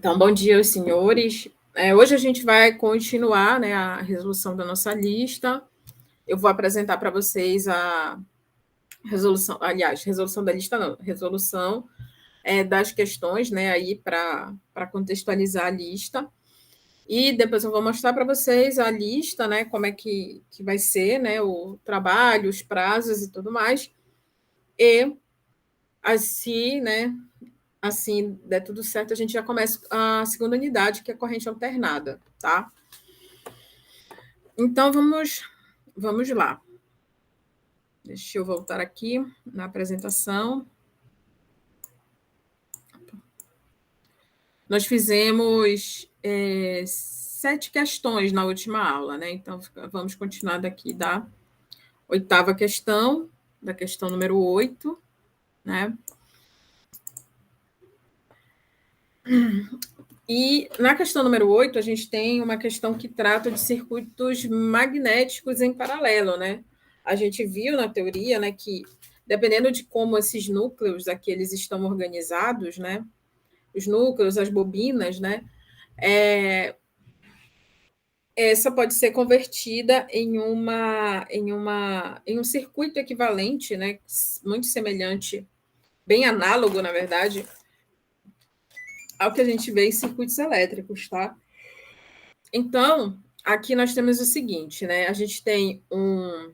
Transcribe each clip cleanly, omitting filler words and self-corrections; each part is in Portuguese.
Então, bom dia aos senhores. Hoje a gente vai continuar, né, a resolução da nossa lista. Eu vou apresentar para vocês a resolução, aliás, resolução da lista não, resolução das questões, né, aí para contextualizar a lista. E depois eu vou mostrar para vocês a lista, né, como é que vai ser, né, o trabalho, os prazos e tudo mais. E assim, né, assim der tudo certo, a gente já começa a segunda unidade, que é a corrente alternada, tá? Então, vamos lá. Deixa eu voltar aqui na apresentação. Nós fizemos 7 questões na última aula, né? Então, vamos continuar daqui da 8ª questão, da questão número 8, né? E na questão número 8, a gente tem uma questão que trata de circuitos magnéticos em paralelo, né? A gente viu na teoria, né, que dependendo de como esses núcleos aqui eles estão organizados, né? Os núcleos, as bobinas, né? Essa pode ser convertida em um circuito equivalente, né? Muito semelhante, bem análogo, na verdade, ao que a gente vê em circuitos elétricos, tá? Então, aqui nós temos o seguinte, né? A gente tem um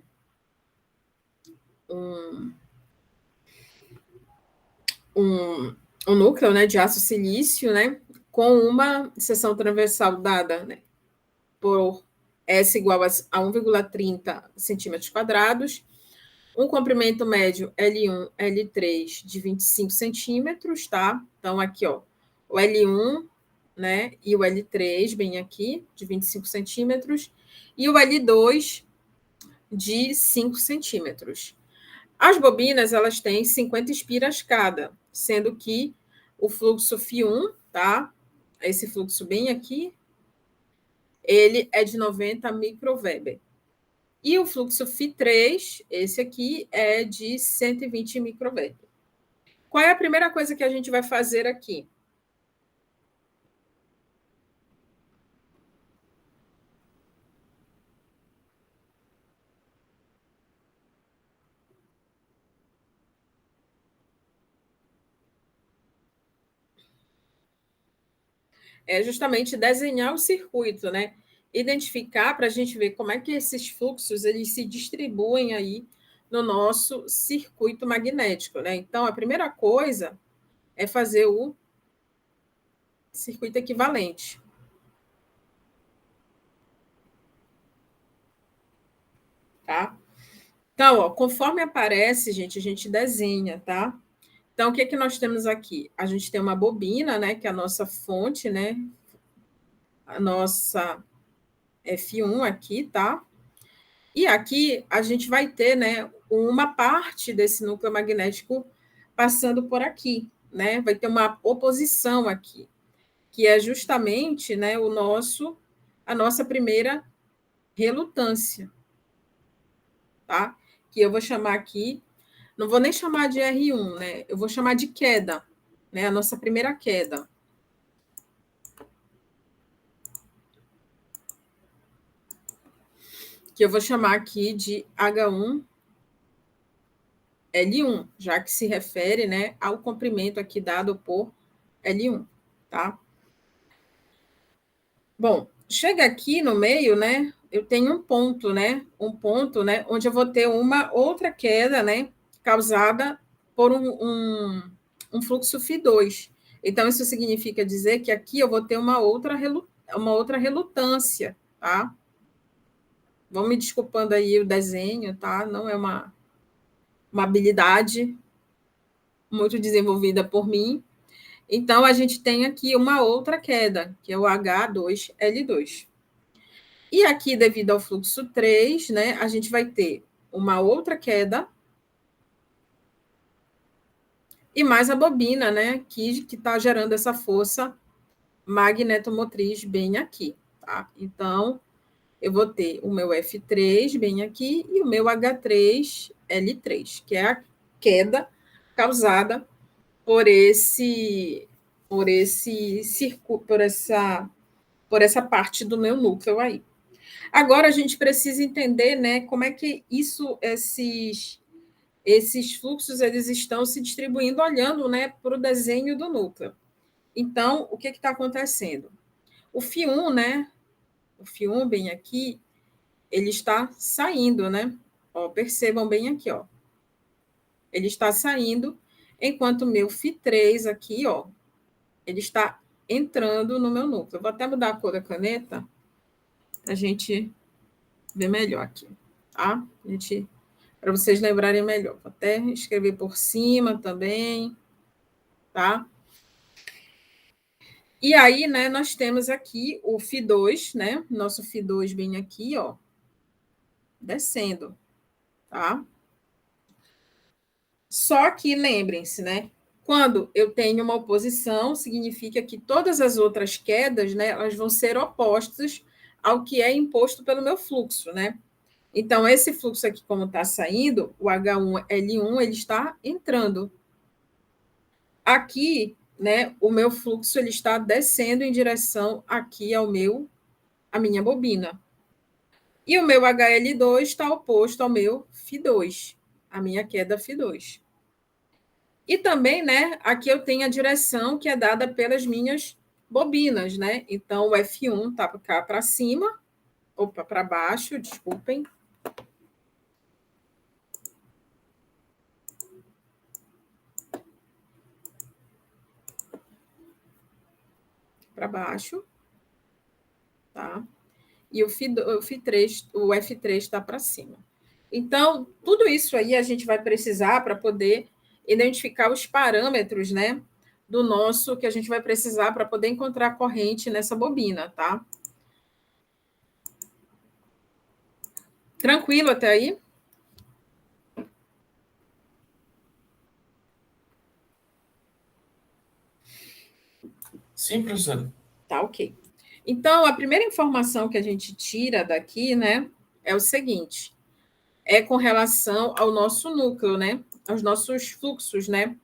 núcleo, né, de aço silício, né, com uma seção transversal dada, né, por S igual a 1,30 centímetros quadrados, um comprimento médio L1, L3 de 25 centímetros, tá? Então, aqui, ó, o L1, né, e o L3, bem aqui, de 25 centímetros, e o L2 de 5 centímetros. As bobinas, elas têm 50 espiras cada, sendo que o fluxo Φ1, tá? Esse fluxo bem aqui, ele é de 90 microweber. E o fluxo Φ3, esse aqui, é de 120 microweber. Qual é a primeira coisa que a gente vai fazer aqui? É justamente desenhar o circuito, né? Identificar para a gente ver como é que esses fluxos eles se distribuem aí no nosso circuito magnético, né? Então, a primeira coisa é fazer o circuito equivalente. Tá? Então, ó, conforme aparece, gente, a gente desenha, tá? Então, o que nós temos aqui? A gente tem uma bobina, né, que é a nossa fonte, né? A nossa F1 aqui, tá? E aqui a gente vai ter, né, uma parte desse núcleo magnético passando por aqui, né? Vai ter uma oposição aqui, que é justamente, né, a nossa primeira relutância, tá? Que eu vou chamar aqui, não vou nem chamar de R1, né? Eu vou chamar de queda, né? A nossa primeira queda. Que eu vou chamar aqui de H1 L1, já que se refere, né, ao comprimento aqui dado por L1, tá? Bom, chega aqui no meio, né, eu tenho um ponto, né, onde eu vou ter uma outra queda, né, causada por um fluxo Φ2. Então, isso significa dizer que aqui eu vou ter uma outra relutância, tá? Vão me desculpando aí o desenho, tá? Não é uma habilidade muito desenvolvida por mim. Então, a gente tem aqui uma outra queda, que é o H2L2. E aqui, devido ao fluxo 3, né, a gente vai ter uma outra queda e mais a bobina, né, que está gerando essa força magnetomotriz bem aqui, tá? Então, eu vou ter o meu F3 bem aqui e o meu H3L3, que é a queda causada por por esse circuito, por essa parte do meu núcleo aí. Agora a gente precisa entender, né, como é que esses fluxos eles estão se distribuindo olhando, né, para o desenho do núcleo. Então, o que está acontecendo? O φ1, né, o φ1 bem aqui, ele está saindo, né? Ó, percebam bem aqui, ó. Ele está saindo, enquanto o meu φ3 aqui, ó, ele está entrando no meu núcleo. Eu vou até mudar a cor da caneta para a gente ver melhor aqui, tá? Para vocês lembrarem melhor. Vou até escrever por cima também, tá? E aí, né, nós temos aqui o φ2, né? Nosso φ2 bem aqui, ó, descendo, tá? Só que lembrem-se, né? Quando eu tenho uma oposição, significa que todas as outras quedas, né, elas vão ser opostas ao que é imposto pelo meu fluxo, né? Então, esse fluxo aqui, como está saindo, o H1L1, ele está entrando. Aqui, né, o meu fluxo ele está descendo em direção aqui à minha bobina. E o meu HL2 está oposto ao meu φ2, a minha queda φ2. E também, né, aqui eu tenho a direção que é dada pelas minhas bobinas, né? Então, o F1 está cá para cima, opa, para baixo, desculpem. Para baixo, tá? E o F3 está para cima. Então, tudo isso aí a gente vai precisar para poder identificar os parâmetros, né, do nosso, que a gente vai precisar para poder encontrar a corrente nessa bobina, tá? Tranquilo até aí? Sim, professor. Tá, ok. Então, a primeira informação que a gente tira daqui, né, é o seguinte: é com relação ao nosso núcleo, né, aos nossos fluxos, né?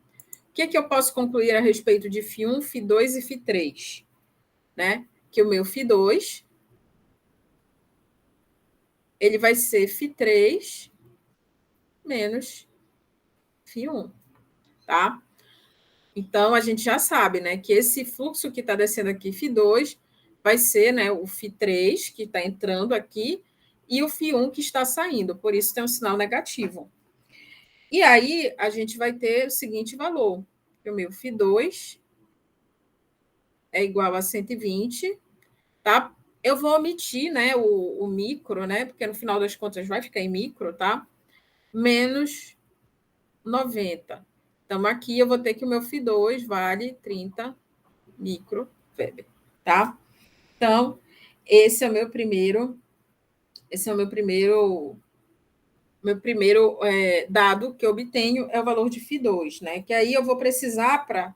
O que eu posso concluir a respeito de φ1, φ2 e φ3? Né? Que o meu φ2 ele vai ser φ3 menos φ1, tá? Então, a gente já sabe, né, que esse fluxo que está descendo aqui, φ2, vai ser, né, o φ3 que está entrando aqui e o φ1 que está saindo, por isso tem um sinal negativo. E aí, a gente vai ter o seguinte valor, que o meu φ2 é igual a 120, tá? Eu vou omitir, né, o micro, né, porque no final das contas vai ficar em micro, tá? Menos 90. Então, aqui eu vou ter que o meu φ2 vale 30 microweber, tá? Então, esse é o meu primeiro dado que eu obtenho é o valor de φ2, né? Que aí eu vou precisar para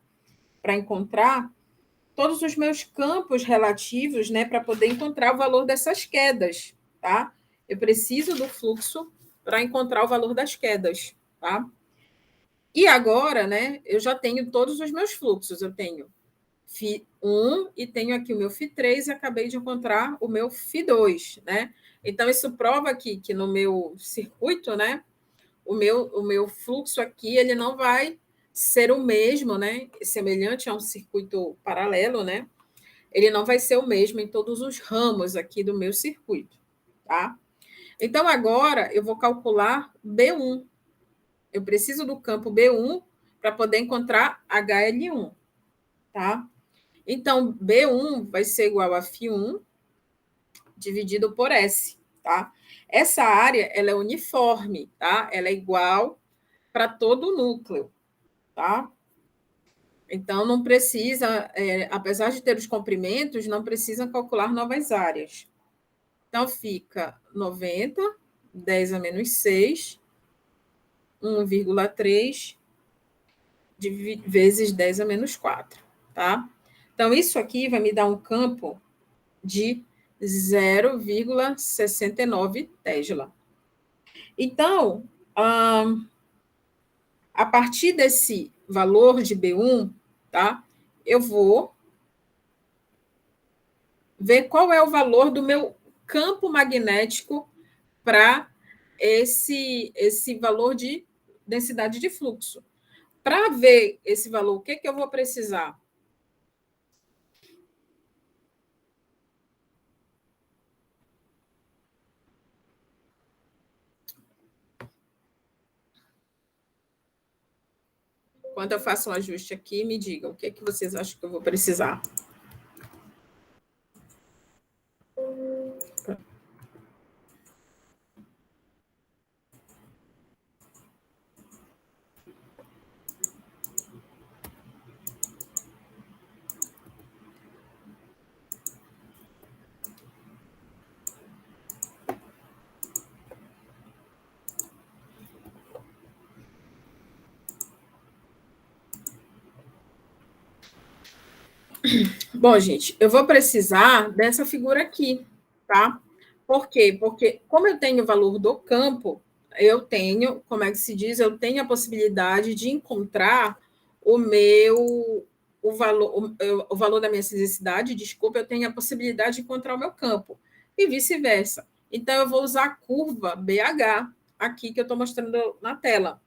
encontrar todos os meus campos relativos, né, para poder encontrar o valor dessas quedas, tá? Eu preciso do fluxo para encontrar o valor das quedas, tá? E agora, né, eu já tenho todos os meus fluxos. Eu tenho φ1 e tenho aqui o meu φ3 e acabei de encontrar o meu φ2, né? Então, isso prova aqui que no meu circuito, né, o meu fluxo aqui, ele não vai ser o mesmo, né? Semelhante a um circuito paralelo, né? Ele não vai ser o mesmo em todos os ramos aqui do meu circuito, tá? Então, agora eu vou calcular B1. Eu preciso do campo B1 para poder encontrar HL1, tá? Então, B1 vai ser igual a φ1 dividido por S, tá? Essa área, ela é uniforme, tá? Ela é igual para todo o núcleo, tá? Então, não precisa, apesar de ter os comprimentos, não precisa calcular novas áreas. Então, fica 90, 10 a menos 6, 1,3 vezes 10 a menos 4, tá? Então, isso aqui vai me dar um campo de 0,69 Tesla. Então, a partir desse valor de B1, tá? eu vou ver qual é o valor do meu campo magnético para esse valor de densidade de fluxo. Para ver esse valor, o que, que eu vou precisar? Quando eu faço um ajuste aqui, me digam o que, que vocês acham que eu vou precisar. Bom, gente, eu vou precisar dessa figura aqui, tá? Por quê? Porque, como eu tenho o valor do campo, eu tenho, como é que se diz? Eu tenho a possibilidade de encontrar o valor da minha necessidade, desculpa, eu tenho a possibilidade de encontrar o meu campo, e vice-versa. Então, eu vou usar a curva BH aqui que eu estou mostrando na tela,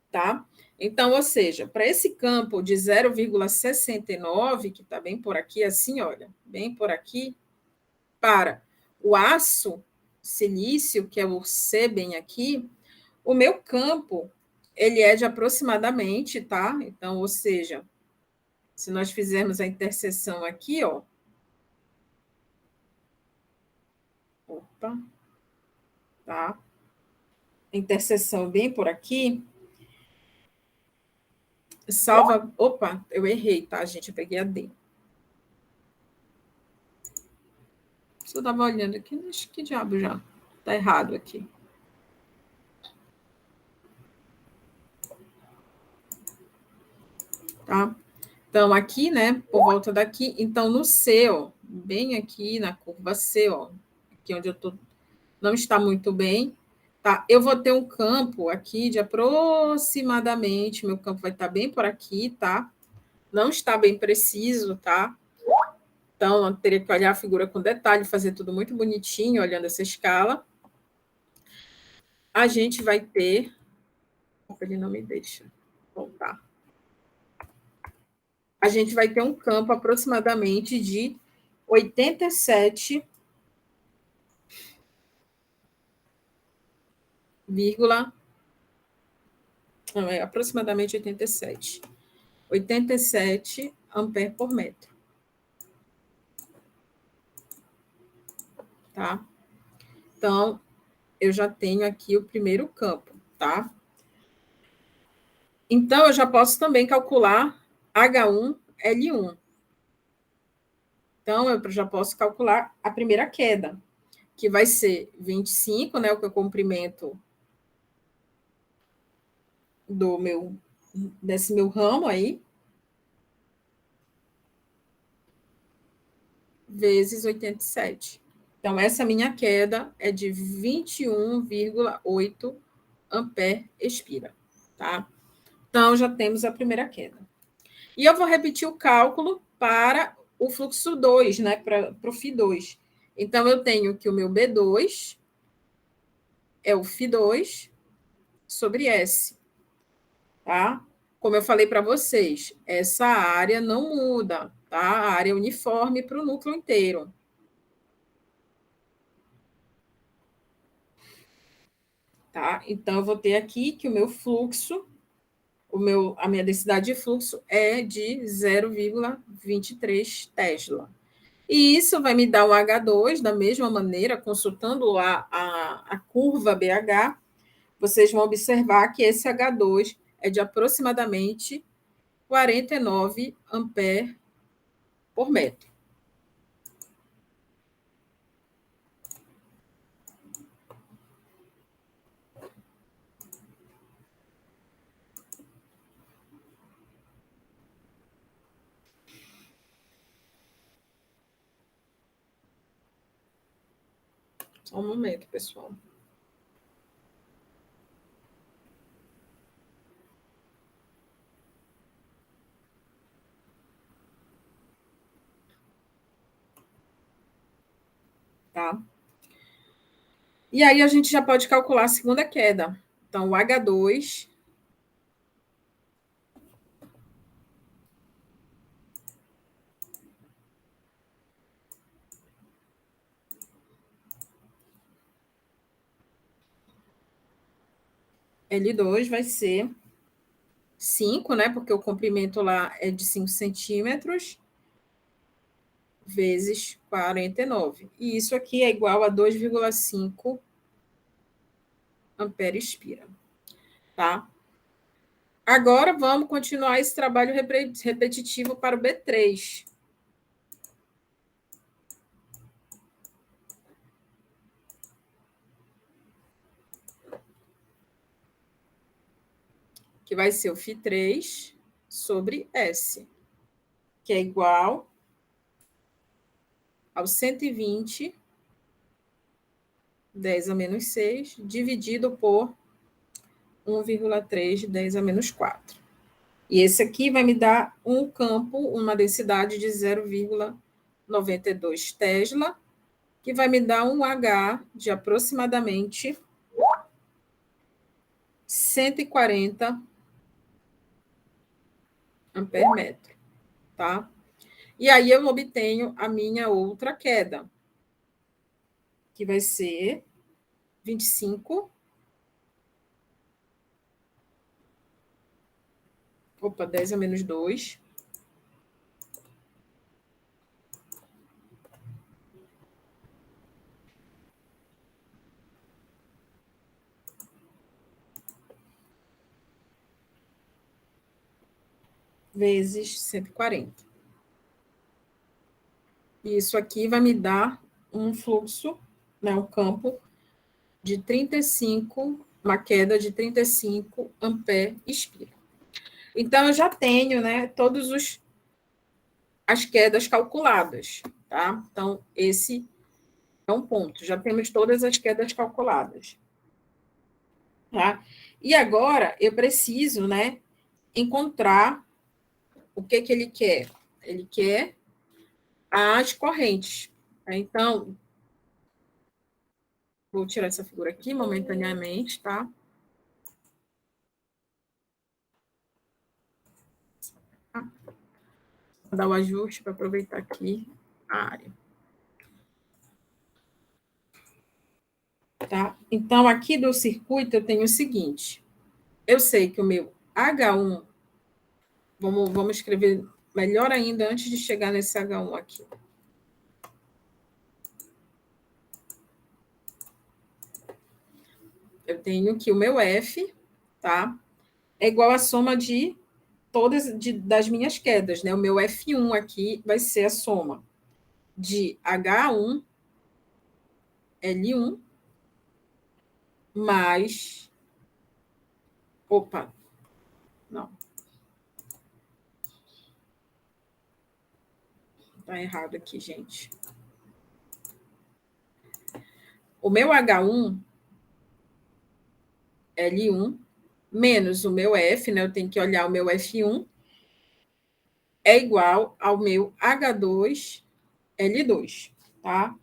tá? Então, ou seja, para esse campo de 0,69, que está bem por aqui, assim, olha, bem por aqui, para o aço silício, que é o C bem aqui, o meu campo, ele é de aproximadamente, tá? Então, ou seja, se nós fizermos a interseção aqui, ó, opa, tá? Interseção bem por aqui, salva, opa, eu errei, tá, gente? Eu peguei a D. Se eu estava olhando aqui, acho que diabo já. Está errado aqui. Tá? Então, aqui, né, por volta daqui, então no C, ó, bem aqui na curva C, ó, aqui onde eu tô, não está muito bem, tá? Eu vou ter um campo aqui de aproximadamente, meu campo vai estar bem por aqui, tá? Não está bem preciso, tá? Então, eu teria que olhar a figura com detalhe, fazer tudo muito bonitinho, olhando essa escala. A gente vai ter. Ele não me deixa voltar. A gente vai ter um campo aproximadamente de 87, não, é aproximadamente 87 ampere por metro, tá? Então, eu já tenho aqui o primeiro campo, tá? Então, eu já posso também calcular H1L1. Então, eu já posso calcular a primeira queda, que vai ser 25, né, o que é o comprimento desse meu ramo aí, vezes 87. Então, essa minha queda é de 21,8 ampere expira, tá? Então, já temos a primeira queda. E eu vou repetir o cálculo para o fluxo 2, né, para o Φ2. Então, eu tenho que o meu B2 é o Φ2 sobre S, tá? Como eu falei para vocês, essa área não muda, tá? A área é uniforme para o núcleo inteiro. Tá? Então, eu vou ter aqui que o meu fluxo, a minha densidade de fluxo é de 0,23 Tesla. E isso vai me dar o H2, da mesma maneira, consultando a curva BH, vocês vão observar que esse H2 é de aproximadamente 49 ampere por metro. Só um momento, pessoal. tá? E aí a gente já pode calcular a segunda queda. Então, o H2 L2 vai ser 5, né? Porque o comprimento lá é de 5 centímetros, vezes 49. E isso aqui é igual a 2,5 ampere espira, tá? Agora vamos continuar esse trabalho repetitivo para o B3. Que vai ser o Φ3 sobre S, que é igual ao 120, 10 a menos 6, dividido por 1,3, 10 a menos 4. E esse aqui vai me dar um campo, uma densidade de 0,92 Tesla, que vai me dar um H de aproximadamente 140 ampermetro, tá? E aí eu obtenho a minha outra queda, que vai ser 25. Opa, 10 a menos 2. Vezes 140. E isso aqui vai me dar um fluxo, né, um campo de 35, uma queda de 35 ampere espira. Então, eu já tenho, né, as quedas calculadas, tá? Então, esse é um ponto. Já temos todas as quedas calculadas, tá? E agora, eu preciso, né, encontrar o que ele quer. Ele quer as correntes. Então, vou tirar essa figura aqui momentaneamente, tá? Vou dar o ajuste para aproveitar aqui a área. Tá? Então, aqui do circuito, eu tenho o seguinte. Eu sei que o meu H1, vamos escrever melhor ainda antes de chegar nesse H1 aqui. Eu tenho que o meu F, tá? É igual à soma de das minhas quedas, né? O meu F1 aqui vai ser a soma de H1, L1, mais. Opa, não. Tá errado aqui, gente. O meu H1, L1, menos o meu F, né? Eu tenho que olhar o meu F1, é igual ao meu H2, L2, tá?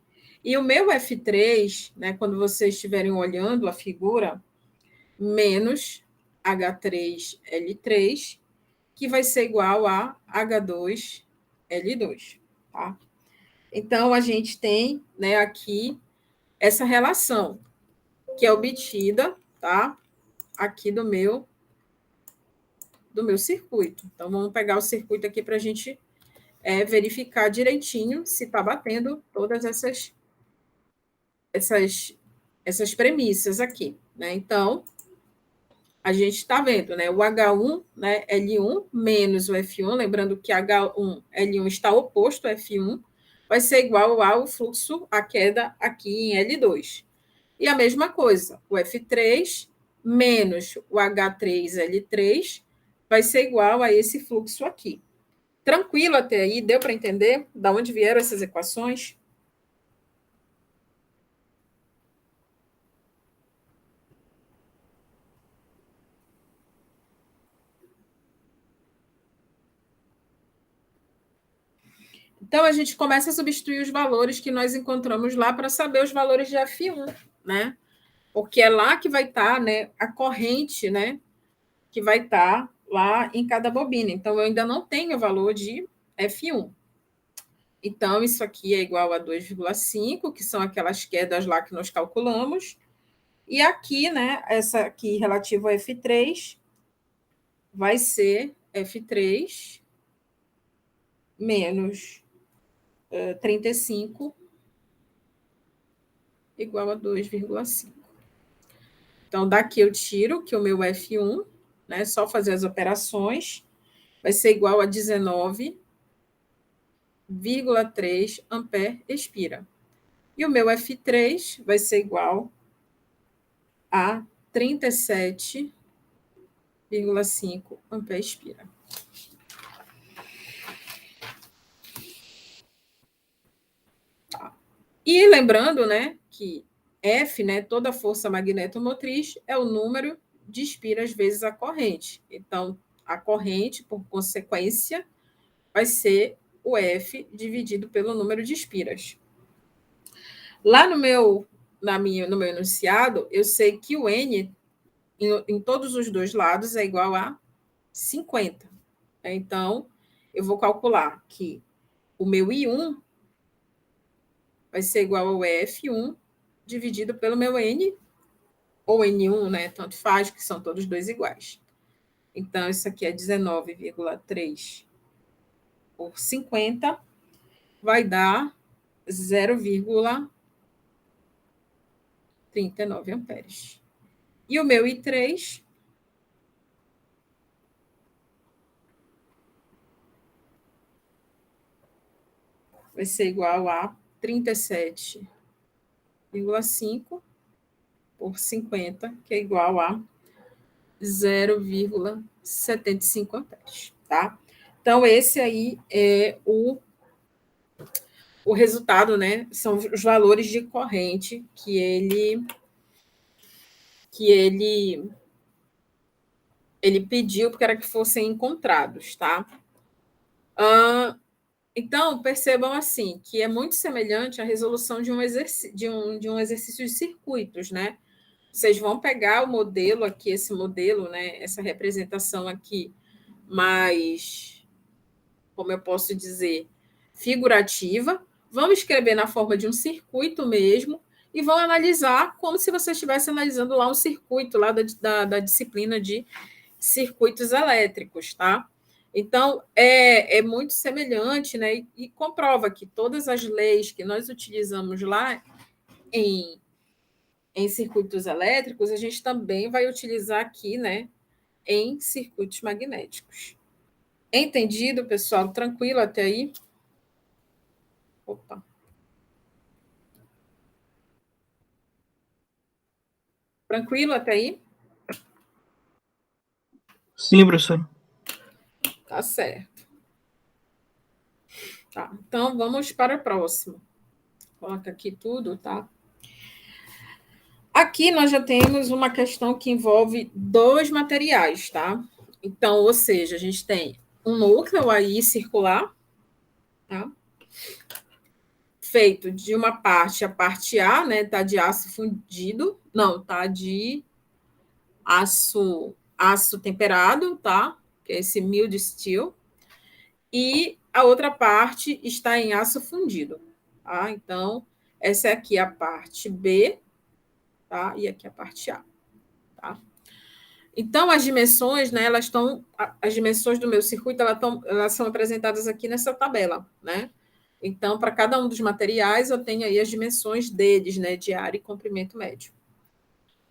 E o meu F3, né, quando vocês estiverem olhando a figura, menos H3, L3, que vai ser igual a H2, L2, tá? Então, a gente tem, né, aqui essa relação que é obtida, tá? Aqui do meu circuito. Então, vamos pegar o circuito aqui para a gente verificar direitinho se está batendo todas essas premissas aqui, né? Então, a gente está vendo, né? O H1, né, L1 menos o F1, lembrando que H1, L1 está oposto ao F1, vai ser igual ao fluxo, a queda aqui em L2. E a mesma coisa, o F3 menos o H3L3 vai ser igual a esse fluxo aqui. Tranquilo até aí? Deu para entender de onde vieram essas equações? Então, a gente começa a substituir os valores que nós encontramos lá para saber os valores de F1, né? Porque é lá que vai estar, né, a corrente, né, que vai estar lá em cada bobina. Então, eu ainda não tenho o valor de F1. Então, isso aqui é igual a 2,5, que são aquelas quedas lá que nós calculamos. E aqui, né, essa aqui relativa ao F3, vai ser F3 menos 35 igual a 2,5. Então, daqui eu tiro que o meu F1, né, só fazer as operações, vai ser igual a 19,3 ampere expira. E o meu F3 vai ser igual a 37,5 ampere expira. Tá. E lembrando, né, que F, né, toda força magnetomotriz, é o número de espiras vezes a corrente. Então, a corrente, por consequência, vai ser o F dividido pelo número de espiras. Lá no meu enunciado, eu sei que o N, em todos os dois lados, é igual a 50. Então, eu vou calcular que o meu I1 vai ser igual ao F1 dividido pelo meu N, ou N1, né? Tanto faz, que são todos dois iguais. Então, isso aqui é 19,3 por 50, vai dar 0,39 amperes. E o meu I3 vai ser igual a 37,5 por 50, que é igual a 0,75 amperes, tá? Então, esse aí é o resultado, né? São os valores de corrente que ele pediu para que fossem encontrados, tá? Então, percebam assim, que é muito semelhante à resolução de um exercício de circuitos, né? Vocês vão pegar o modelo aqui, esse modelo, né? Essa representação aqui, mais, como eu posso dizer, figurativa, vão escrever na forma de um circuito mesmo e vão analisar como se você estivesse analisando lá um circuito lá da disciplina de circuitos elétricos, tá? Então, é muito semelhante, né? E comprova que todas as leis que nós utilizamos lá em circuitos elétricos, a gente também vai utilizar aqui, né, em circuitos magnéticos. Entendido, pessoal? Tranquilo até aí? Opa. Tranquilo até aí? Sim, professor. Tá certo. Tá, então, vamos para a próxima. Coloca aqui tudo, tá? Aqui nós já temos uma questão que envolve dois materiais, tá? Então, ou seja, a gente tem um núcleo aí circular, tá? Feito de uma parte, a parte A, né, tá de aço fundido, não, tá de aço temperado, tá? Que é esse mild steel. E a outra parte está em aço fundido, tá? Então, essa aqui é a parte B, tá? E aqui a parte A, tá? Então, as dimensões, né, as dimensões do meu circuito, elas são apresentadas aqui nessa tabela, né? Então, para cada um dos materiais, eu tenho aí as dimensões deles, né, de área e comprimento médio.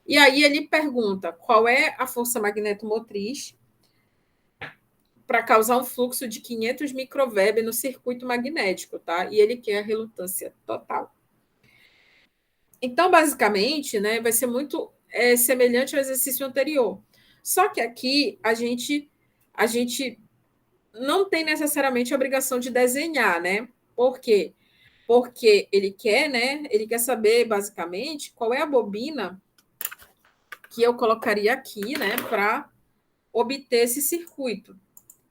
E aí ele pergunta qual é a força magnetomotriz para causar um fluxo de 500 microweber no circuito magnético, tá? E ele quer a relutância total. Então, basicamente, né, vai ser muito semelhante ao exercício anterior. Só que aqui a gente não tem necessariamente a obrigação de desenhar, né? Por quê? Porque ele quer, né? Ele quer saber, basicamente, qual é a bobina que eu colocaria aqui, né, para obter esse circuito.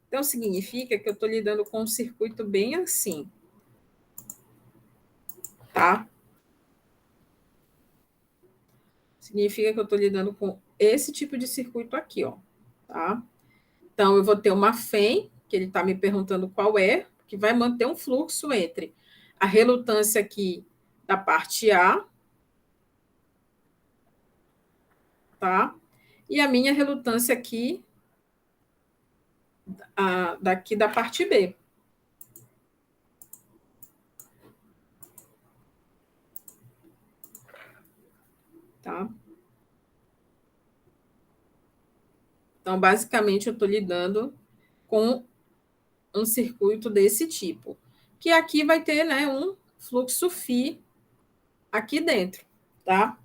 Então, significa que eu estou lidando com um circuito bem assim, tá? Significa que eu estou lidando com esse tipo de circuito aqui, ó, tá? Então, eu vou ter uma FEM, que ele está me perguntando qual é, que vai manter um fluxo entre a relutância aqui da parte A, tá? E a minha relutância aqui, daqui da parte B. Tá? Então, basicamente, eu estou lidando com um circuito desse tipo, que aqui vai ter, né, um fluxo φ aqui dentro, tá?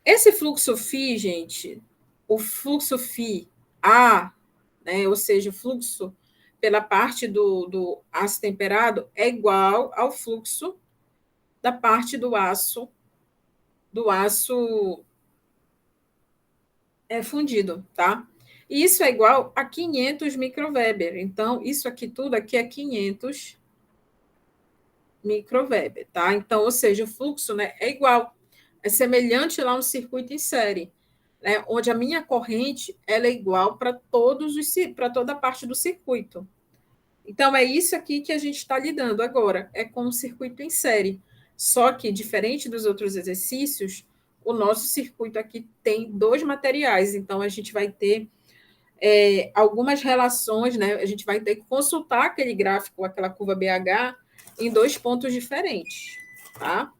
Esse fluxo φ, gente, o fluxo φ A, né, ou seja, o fluxo pela parte do aço temperado é igual ao fluxo da parte do aço fundido, tá? E isso é igual a 500 microweber. Então, isso aqui tudo aqui é 500 microweber, tá? Então, ou seja, o fluxo, né, é igual, é semelhante lá a um circuito em série, né, onde a minha corrente ela é igual para toda a parte do circuito. Então, é isso aqui que a gente está lidando agora, é com um circuito em série. Só que, diferente dos outros exercícios, o nosso circuito aqui tem dois materiais, então a gente vai ter algumas relações, né? A gente vai ter que consultar aquele gráfico, aquela curva BH, em dois pontos diferentes, tá?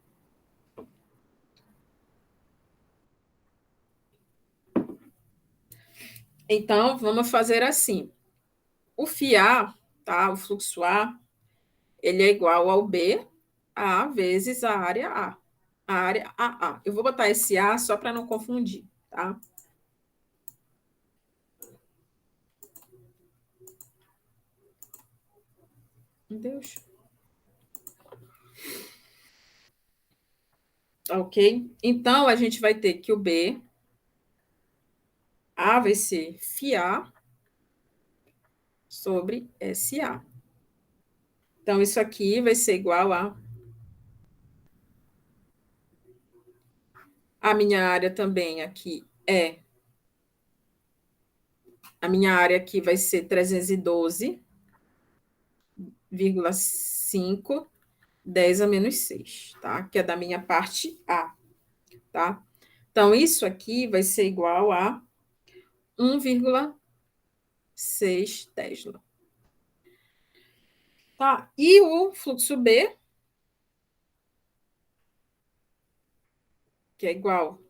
Então, vamos fazer assim. O φA, tá? O fluxo A, ele é igual ao B, A vezes a área A. A área AA. Eu vou botar esse A só para não confundir, tá? Meu Deus. Ok? Então, a gente vai ter que o B, A vai ser φA sobre SA. Então, isso aqui vai ser igual a minha área também aqui a minha área aqui vai ser 312,5, 10 a menos 6, tá? Que é da minha parte A, tá? Então, isso aqui vai ser igual a 1,6 Tesla. Tá? E o fluxo B, que é igual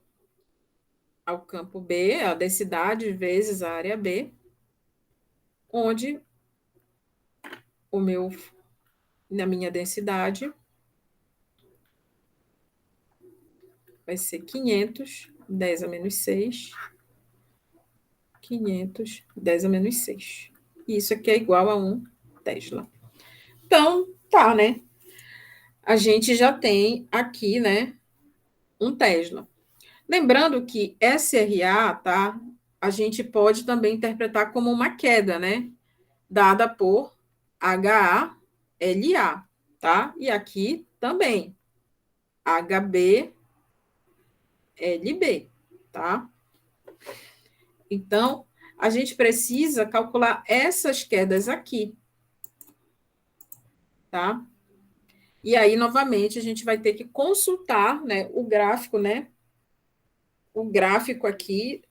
ao campo B, a densidade vezes a área B, onde na minha densidade vai ser 500, 10 a menos 6, 500, 10 a menos 6. E isso aqui é igual a 1 Tesla. Então, tá, né? A gente já tem aqui, né, um Tesla. Lembrando que SRA, tá? A gente pode também interpretar como uma queda, né? Dada por HALA, tá? E aqui também, HBLB, tá? Então, a gente precisa calcular essas quedas aqui, tá? E aí, novamente, a gente vai ter que consultar, né, o gráfico, né? O gráfico aqui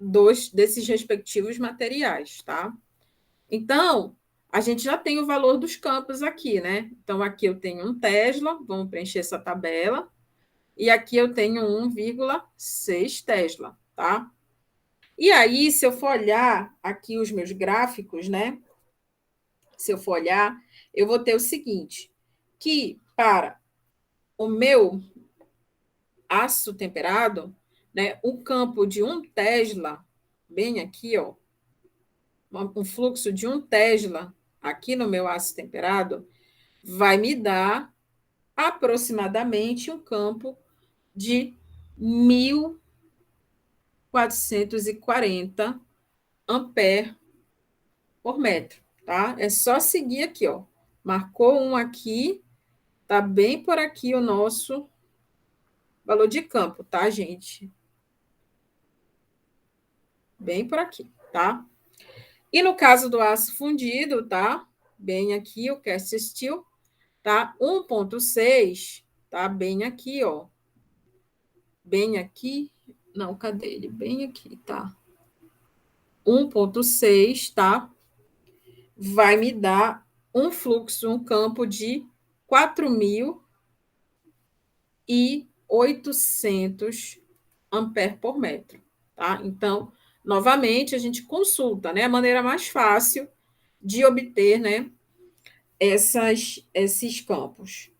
desses respectivos materiais, tá? Então, a gente já tem o valor dos campos aqui, né? Então, aqui eu tenho um Tesla, vamos preencher essa tabela, e aqui eu tenho 1,6 Tesla, tá? E aí, se eu for olhar aqui os meus gráficos, né? Se eu for olhar, eu vou ter o seguinte, que para o meu aço temperado, né, um campo de 1 Tesla, bem aqui, ó, um fluxo de 1 Tesla aqui no meu aço temperado, vai me dar aproximadamente um campo de 1.440 ampere por metro, tá? É só seguir aqui, ó. Marcou um aqui, Está bem por aqui o nosso valor de campo, tá, gente? Bem por aqui, tá? E no caso do aço fundido, tá? Bem aqui, o cast steel, tá? 1,6, tá? Bem aqui, ó. Bem aqui. Não, cadê ele? Bem aqui, tá? 1,6, tá? Vai me dar um fluxo, um campo de 4.800 amperes por metro, tá? Então, novamente, a gente consulta, né? A maneira mais fácil de obter, né? Esses campos.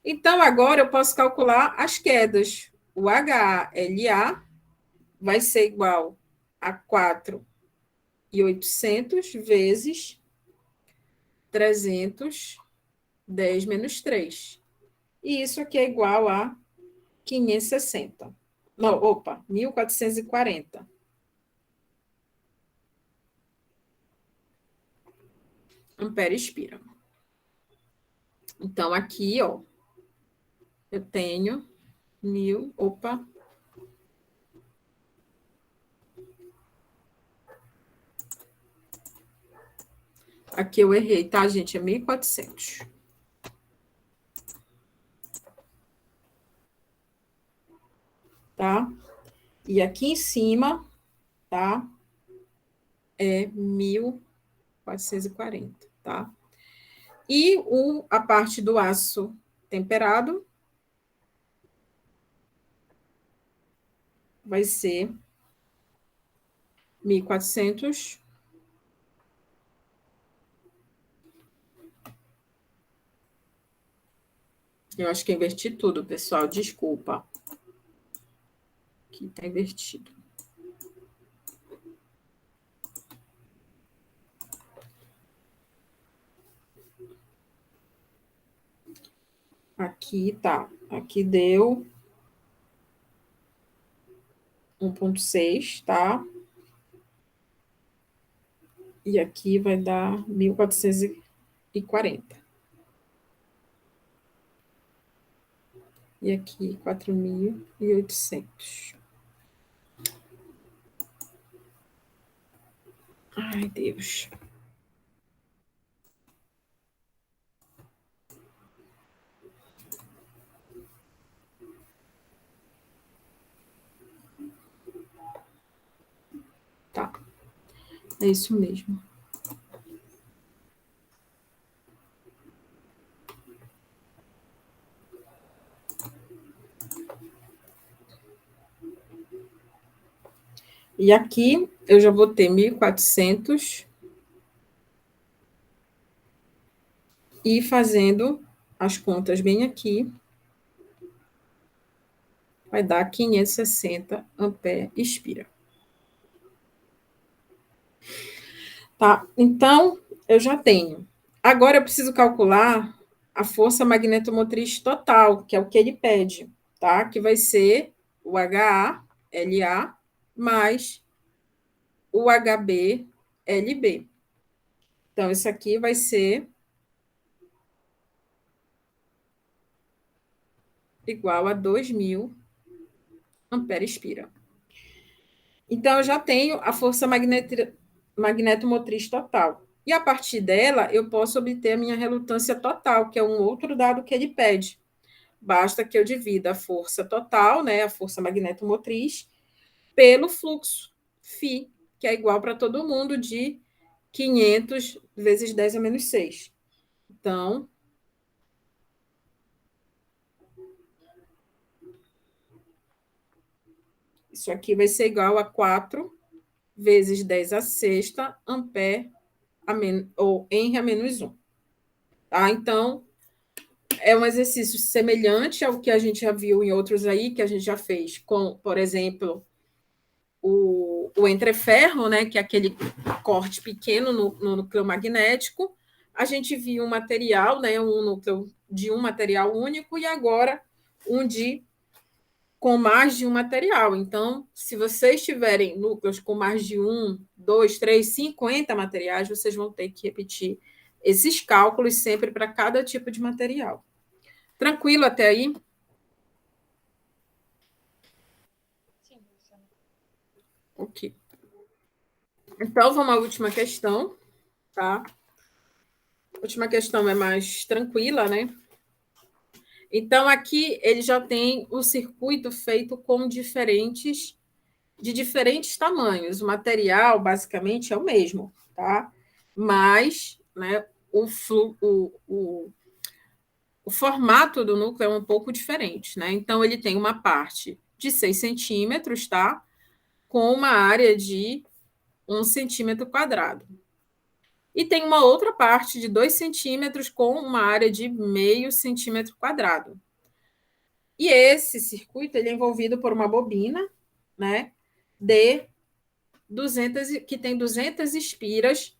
Então, agora eu posso calcular as quedas. O HALA vai ser igual a 4.800 vezes 310 menos 3. E isso aqui é igual a 560. Não, opa, 1.440. Ampere expira. Então, aqui, ó, eu tenho 1.000, opa. Aqui eu errei, tá, gente? É 1.400. Tá? E aqui em cima, tá? É 1.440, tá? E a parte do aço temperado vai ser 1.400. Eu acho que inverti tudo, pessoal. Desculpa. Aqui está invertido. Aqui tá. Aqui deu 1,6, tá? E aqui vai dar 1.440. E aqui 4.800. Ai, Deus. Tá. É isso mesmo. E aqui eu já vou ter 1.400 e fazendo as contas bem aqui, vai dar 560 ampere expira. Tá? Então, eu já tenho. Agora eu preciso calcular a força magnetomotriz total, que é o que ele pede, tá? Que vai ser o HA, mais o HB. Então, isso aqui vai ser igual a 2.000 ampere expira. Então, eu já tenho a força magnetomotriz total. E a partir dela, eu posso obter a minha relutância total, que é um outro dado que ele pede. Basta que eu divida a força total, né, a força magnetomotriz, pelo fluxo φ, que é igual para todo mundo de 500 vezes 10 a menos 6. Então, isso aqui vai ser igual a 4 vezes 10 a sexta ampere ou Henry a menos 1. Tá? Então, é um exercício semelhante ao que a gente já viu em outros aí, que a gente já fez com, por exemplo, o entreferro, né, que é aquele corte pequeno no núcleo magnético. A gente viu um material, né, um núcleo de um material único, e agora um com mais de um material. Então, se vocês tiverem núcleos com mais de 1, 2, 3, 50 materiais, vocês vão ter que repetir esses cálculos sempre para cada tipo de material. Tranquilo até aí? Sim, professora. Ok. Então, vamos à última questão, tá? A última questão é mais tranquila, né? Então, aqui ele já tem o circuito feito com de diferentes tamanhos. O material, basicamente, é o mesmo, tá? Mas, né, o formato do núcleo é um pouco diferente, né? Então, ele tem uma parte de 6 centímetros, tá? Com uma área de 1 centímetro quadrado. E tem uma outra parte de 2 centímetros com uma área de meio centímetro quadrado. E esse circuito ele é envolvido por uma bobina, né, de 200, que tem 200 espiras,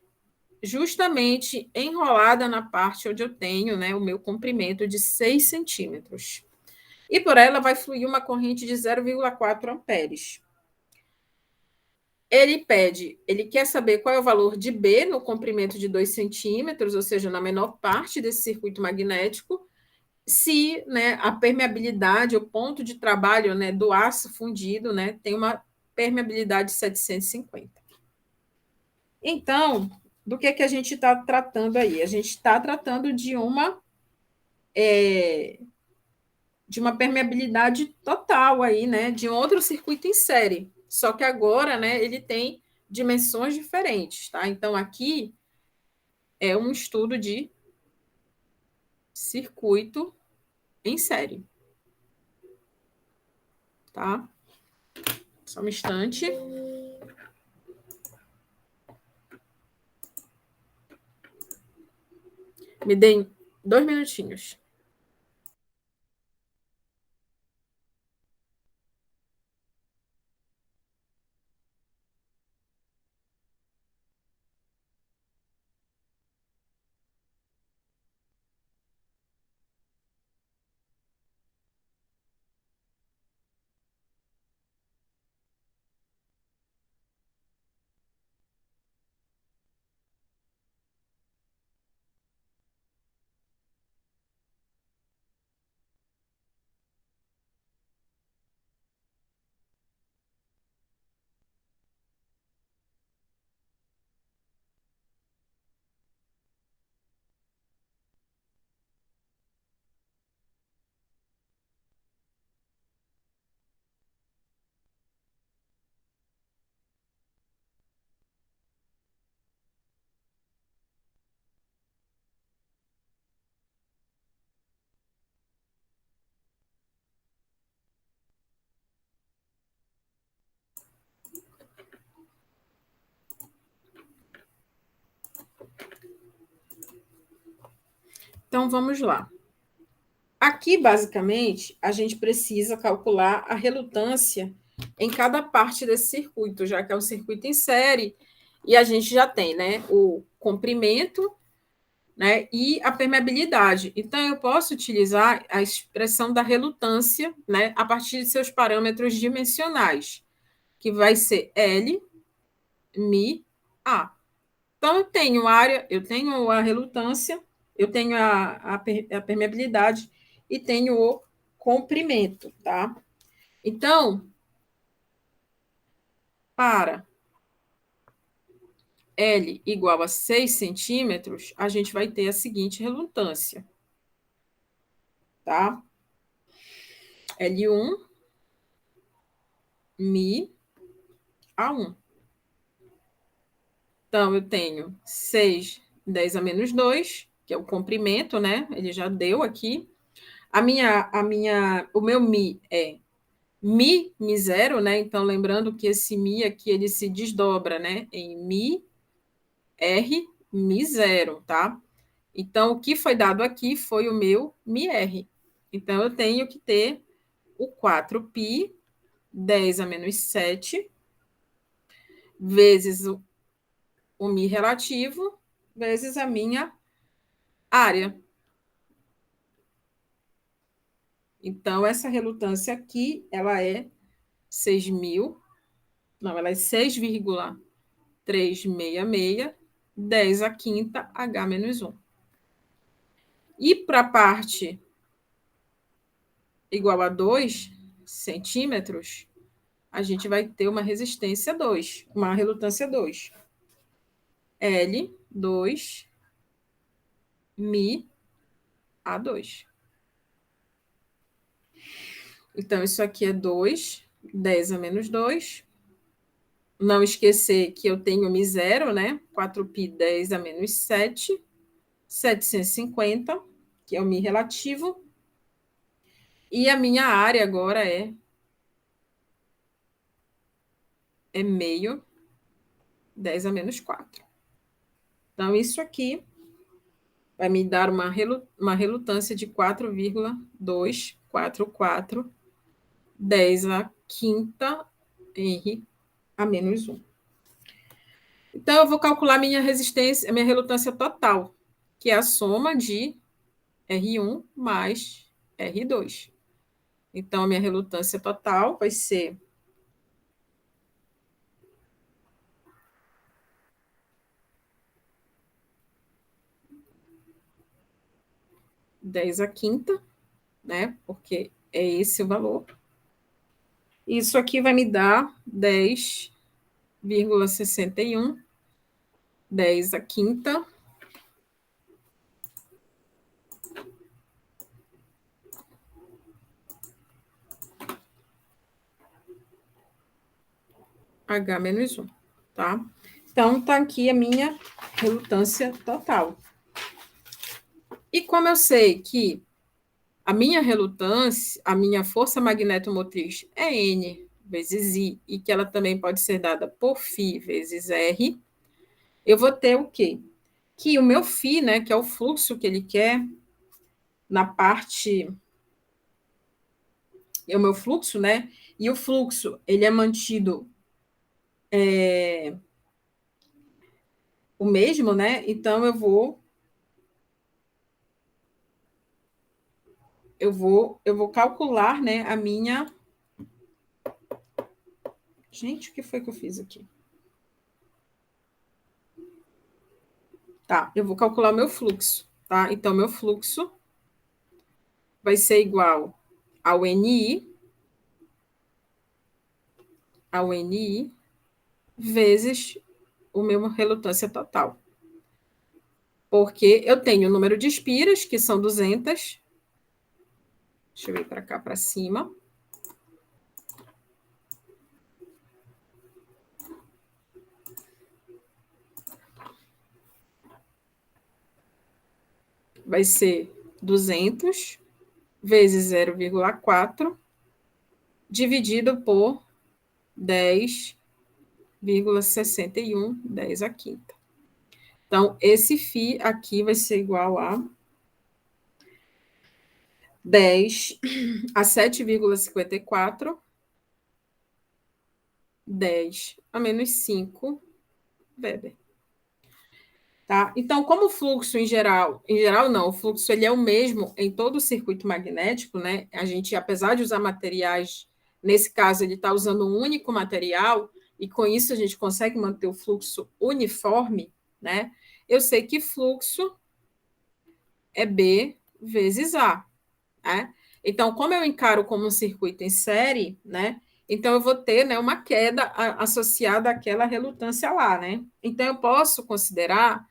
justamente enrolada na parte onde eu tenho, né, o meu comprimento de 6 centímetros. E por ela vai fluir uma corrente de 0,4 amperes. Ele quer saber qual é o valor de B no comprimento de 2 centímetros, ou seja, na menor parte desse circuito magnético, se, né, a permeabilidade, o ponto de trabalho, né, do aço fundido, né, tem uma permeabilidade de 750. Então, do que a gente está tratando aí? A gente está tratando de uma permeabilidade total aí, né, de um outro circuito em série. Só que agora, né, ele tem dimensões diferentes, tá? Então, aqui é um estudo de circuito em série, tá? Só um instante. Me deem 2 minutinhos. Então, vamos lá. Aqui, basicamente, a gente precisa calcular a relutância em cada parte desse circuito, já que é um circuito em série, e a gente já tem, né, o comprimento, né, e a permeabilidade. Então, eu posso utilizar a expressão da relutância, né, a partir de seus parâmetros dimensionais, que vai ser L, Mi, A. Então, eu tenho a relutância, eu tenho a permeabilidade e tenho o comprimento, tá? Então, para L igual a 6 centímetros, a gente vai ter a seguinte relutância, tá? L1 Mi A1. Então, eu tenho 6, 10 a menos 2, que é o comprimento, né? Ele já deu aqui. O meu Mi é Mi zero, né? Então, lembrando que esse Mi aqui, ele se desdobra, né? Em Mi, R, Mi zero, tá? Então, o que foi dado aqui foi o meu Mi R. Então, eu tenho que ter o 4π, 10 a menos 7, vezes o Mi relativo, vezes a minha área. Então, essa relutância aqui, ela é 6.000, não, ela é 6,366, 10 a quinta, H menos 1. E para a parte igual a 2 centímetros, a gente vai ter uma resistência 2, uma relutância 2. L, 2, Mi, A2. Então, isso aqui é 2, 10 a menos 2. Não esquecer que eu tenho Mi zero, né? 4π 10 a menos 7, 750, que é o Mi relativo. E a minha área agora é meio 10 a menos 4. Então, isso aqui vai me dar uma relutância de 4,244, 10 a quinta R a menos 1. Então, eu vou calcular minha resistência, minha relutância total, que é a soma de R1 mais R2. Então, a minha relutância total vai ser 10 a quinta, né? Porque é esse o valor. Isso aqui vai me dar 10,61, 10 a quinta, H menos 1, tá? Então, tá aqui a minha relutância total. E como eu sei que a minha relutância, a minha força magnetomotriz é N vezes I, e que ela também pode ser dada por φ vezes R, eu vou ter o quê? Que o meu φ, né, que é o fluxo que ele quer, na parte... É o meu fluxo, né? E o fluxo, ele é mantido o mesmo, né? Então, eu vou calcular, né, a minha... Gente, o que foi que eu fiz aqui? Tá, eu vou calcular o meu fluxo, tá? Então, meu fluxo vai ser igual ao NI vezes o meu relutância total. Porque eu tenho o número de espiras, que são 200. Deixa eu vir para cá, para cima. Vai ser 200 vezes 0,4 dividido por 10,61, 10 a quinta. Então, esse φ aqui vai ser igual a 10 a 7,54, 10 a menos 5 Weber. Tá? Então, como o fluxo em geral não, o fluxo ele é o mesmo em todo o circuito magnético, né? A gente, apesar de usar materiais, nesse caso ele está usando um único material, e com isso a gente consegue manter o fluxo uniforme, né? Eu sei que fluxo é B vezes A, né? Então, como eu encaro como um circuito em série, né? Então, eu vou ter, né, uma queda associada àquela relutância lá, né? Então, eu posso considerar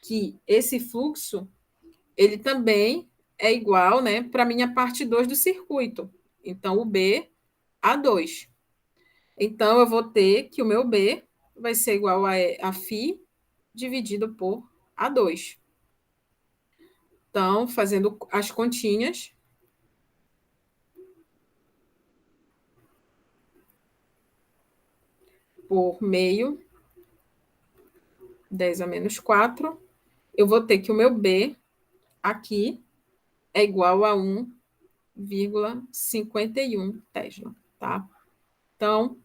que esse fluxo, ele também é igual, né, para a minha parte 2 do circuito. Então, o B, A2. Então, eu vou ter que o meu B vai ser igual a φ dividido por A2. Então, fazendo as continhas, por meio, 10 a menos 4, eu vou ter que o meu B aqui é igual a 1,51 Tesla, tá? Então,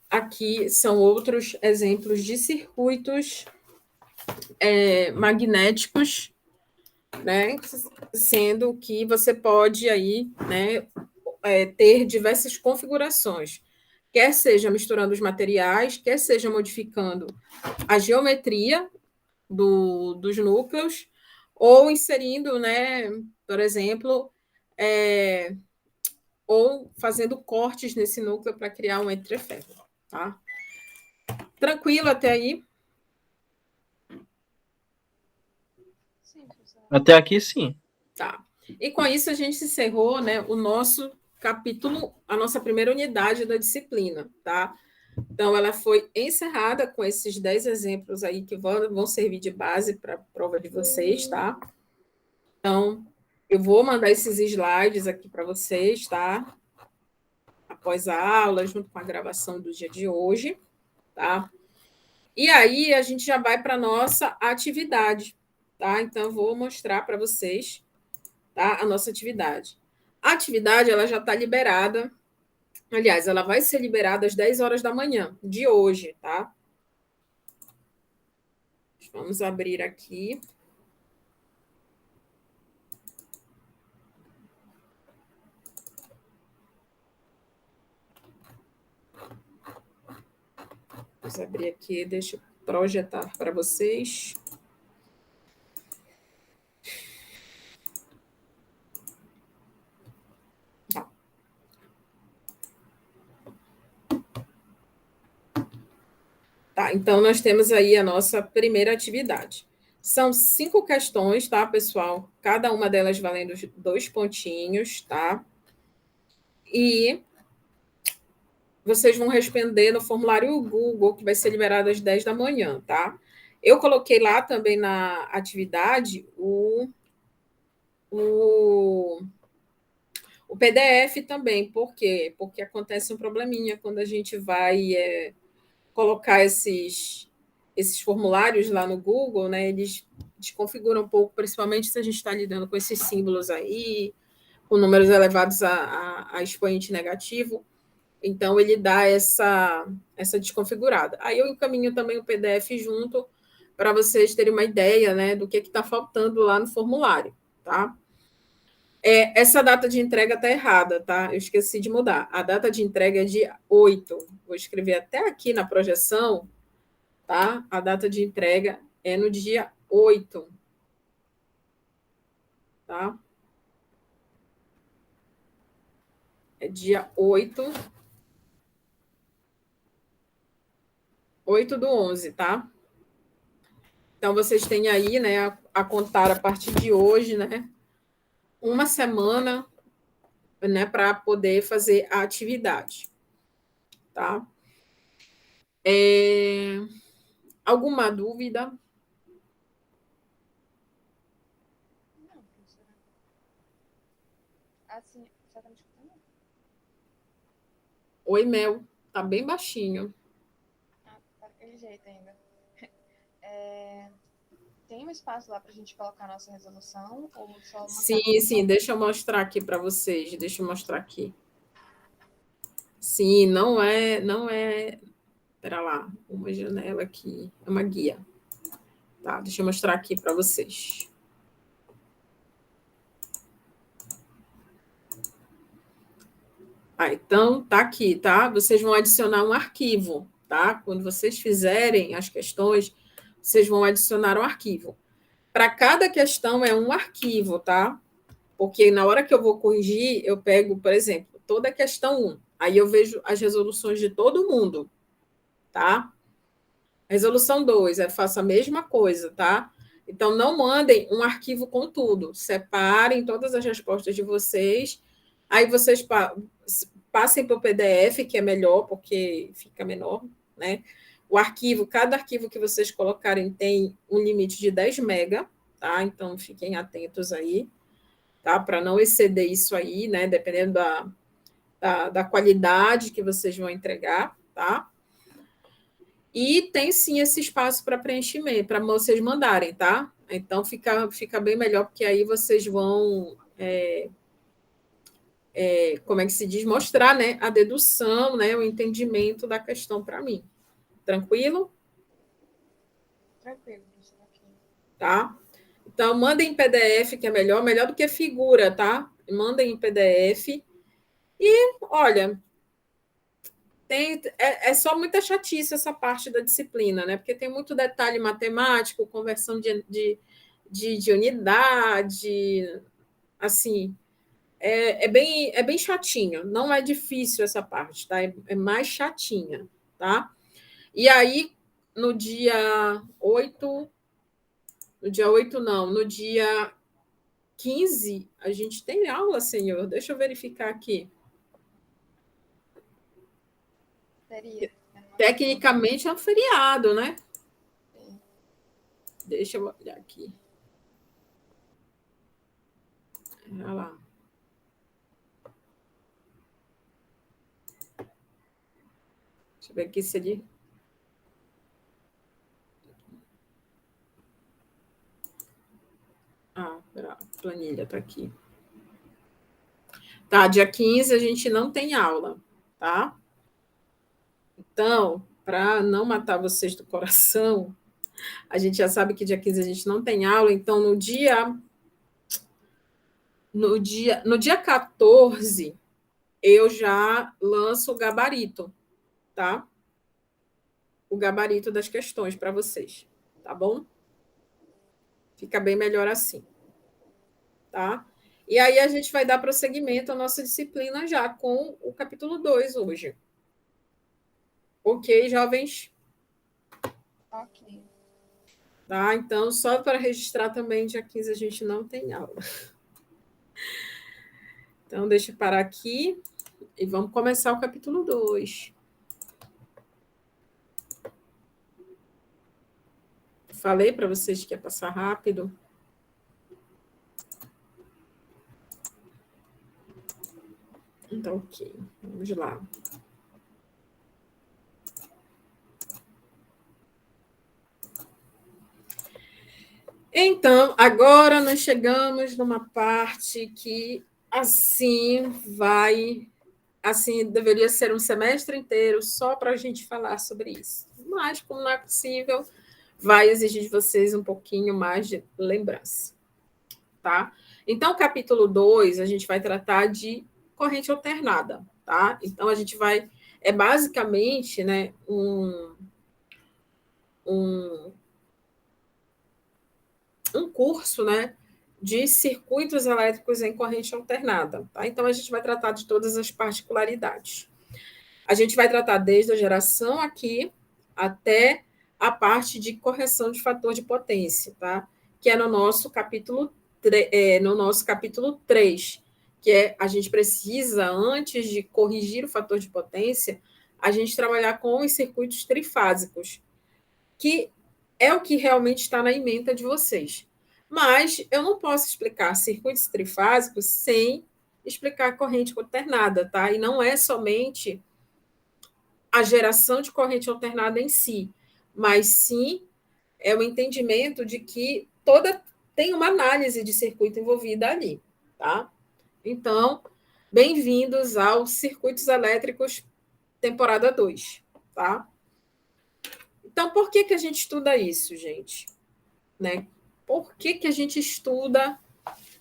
aqui são outros exemplos de circuitos magnéticos, né? Sendo que você pode aí, né, ter diversas configurações, quer seja misturando os materiais, quer seja modificando a geometria dos núcleos, ou inserindo, né, por exemplo, ou fazendo cortes nesse núcleo para criar um entreferro, tá? Tranquilo até aí? Sim, professora. Até aqui, sim. Tá. E com isso a gente encerrou, né, o nosso capítulo, a nossa primeira unidade da disciplina, tá? Então, ela foi encerrada com esses 10 exemplos aí que vão servir de base para a prova de vocês, tá? Então, eu vou mandar esses slides aqui para vocês, tá? Após a aula, junto com a gravação do dia de hoje, tá? E aí, a gente já vai para a nossa atividade, tá? Então, eu vou mostrar para vocês, tá? A nossa atividade. A atividade, ela já está liberada. Aliás, ela vai ser liberada às 10 horas da manhã de hoje, tá? Vamos abrir aqui. Vamos abrir aqui, deixa eu projetar para vocês. Tá, então nós temos aí a nossa primeira atividade. São 5 questões, tá, pessoal? Cada uma delas valendo 2 pontinhos, tá? E vocês vão responder no formulário Google, que vai ser liberado às 10 da manhã, tá? Eu coloquei lá também na atividade o PDF também. Por quê? Porque acontece um probleminha quando a gente vai colocar esses formulários lá no Google, né? Eles desconfiguram um pouco, principalmente se a gente está lidando com esses símbolos aí, com números elevados a expoente negativo. Então, ele dá essa desconfigurada. Aí eu encaminho também o PDF junto para vocês terem uma ideia, né, do que está faltando lá no formulário, tá? Essa data de entrega está errada, tá? Eu esqueci de mudar. A data de entrega é dia 8. Vou escrever até aqui na projeção, tá? A data de entrega é no dia 8. Tá? É dia 8/11, tá? Então, vocês têm aí, né, a contar a partir de hoje, né, uma semana, né, para poder fazer a atividade, tá? Alguma dúvida? Não, professora. Assim, você tá me escutando? Oi, Mel, tá bem baixinho. Ah, tá daquele jeito ainda. Tem um espaço lá para a gente colocar a nossa resolução ou só uma Sim, deixa eu mostrar aqui para vocês, deixa eu mostrar aqui. Sim, não é, espera lá, uma janela aqui, é uma guia. Tá, deixa eu mostrar aqui para vocês. Então, tá aqui, tá? Vocês vão adicionar um arquivo, tá? Quando vocês fizerem as questões, vocês vão adicionar um arquivo. Para cada questão é um arquivo, tá? Porque na hora que eu vou corrigir, eu pego, por exemplo, toda a questão 1, aí eu vejo as resoluções de todo mundo, tá? Resolução 2, eu faço a mesma coisa, tá? Então, não mandem um arquivo com tudo. Separem todas as respostas de vocês. Aí vocês passem para o PDF, que é melhor, porque fica menor, né? O arquivo, cada arquivo que vocês colocarem tem um limite de 10 mega, tá? Então, fiquem atentos aí, tá? Para não exceder isso aí, né? Dependendo da qualidade que vocês vão entregar, tá? E tem sim esse espaço para preenchimento, para vocês mandarem, tá? Então fica bem melhor, porque aí vocês vão, como é que se diz, mostrar, né, a dedução, né, o entendimento da questão para mim. Tranquilo? Tranquilo, professora. Aqui. Tá? Então, mandem em PDF, que é melhor do que figura, tá? Mandem em PDF. E, olha, é só muita chatice essa parte da disciplina, né? Porque tem muito detalhe matemático, conversão de unidade, assim, é bem chatinho, não é difícil essa parte, tá? É mais chatinha, tá? E aí, no dia 8, não, no dia 15, a gente tem aula, senhor. Deixa eu verificar aqui. Teria. Tecnicamente é um feriado, né? Sim. Deixa eu olhar aqui. Olha lá. Deixa eu ver aqui se ele. Ah, a planilha está aqui. Tá, dia 15 a gente não tem aula, tá? Então, para não matar vocês do coração, a gente já sabe que dia 15 a gente não tem aula, então no dia 14 eu já lanço o gabarito, tá? O gabarito das questões para vocês, tá bom? Fica bem melhor assim, tá? E aí a gente vai dar prosseguimento à nossa disciplina já com o capítulo 2 hoje. Ok, jovens? Ok. Tá? Então, só para registrar também, dia 15 a gente não tem aula. Então, deixa eu parar aqui e vamos começar o capítulo 2. Falei para vocês que ia passar rápido. Então, ok. Vamos lá. Então, agora nós chegamos numa parte que, assim, deveria ser um semestre inteiro só para a gente falar sobre isso. Mas, como não é possível, vai exigir de vocês um pouquinho mais de lembrança, tá? Então, capítulo 2, a gente vai tratar de corrente alternada, tá? Então, a gente vai... É basicamente, né, um curso, né, de circuitos elétricos em corrente alternada, tá? Então, a gente vai tratar de todas as particularidades. A gente vai tratar desde a geração aqui até a parte de correção de fator de potência, tá? Que é no nosso capítulo 3, que é a gente precisa, antes de corrigir o fator de potência, a gente trabalhar com os circuitos trifásicos, que é o que realmente está na ementa de vocês. Mas eu não posso explicar circuitos trifásicos sem explicar corrente alternada, tá? E não é somente a geração de corrente alternada em si, mas sim é o entendimento de que tem uma análise de circuito envolvida ali, tá? Então, bem-vindos aos Circuitos Elétricos, temporada 2, tá? Então, por que a gente estuda isso, gente? Né? Por que a gente estuda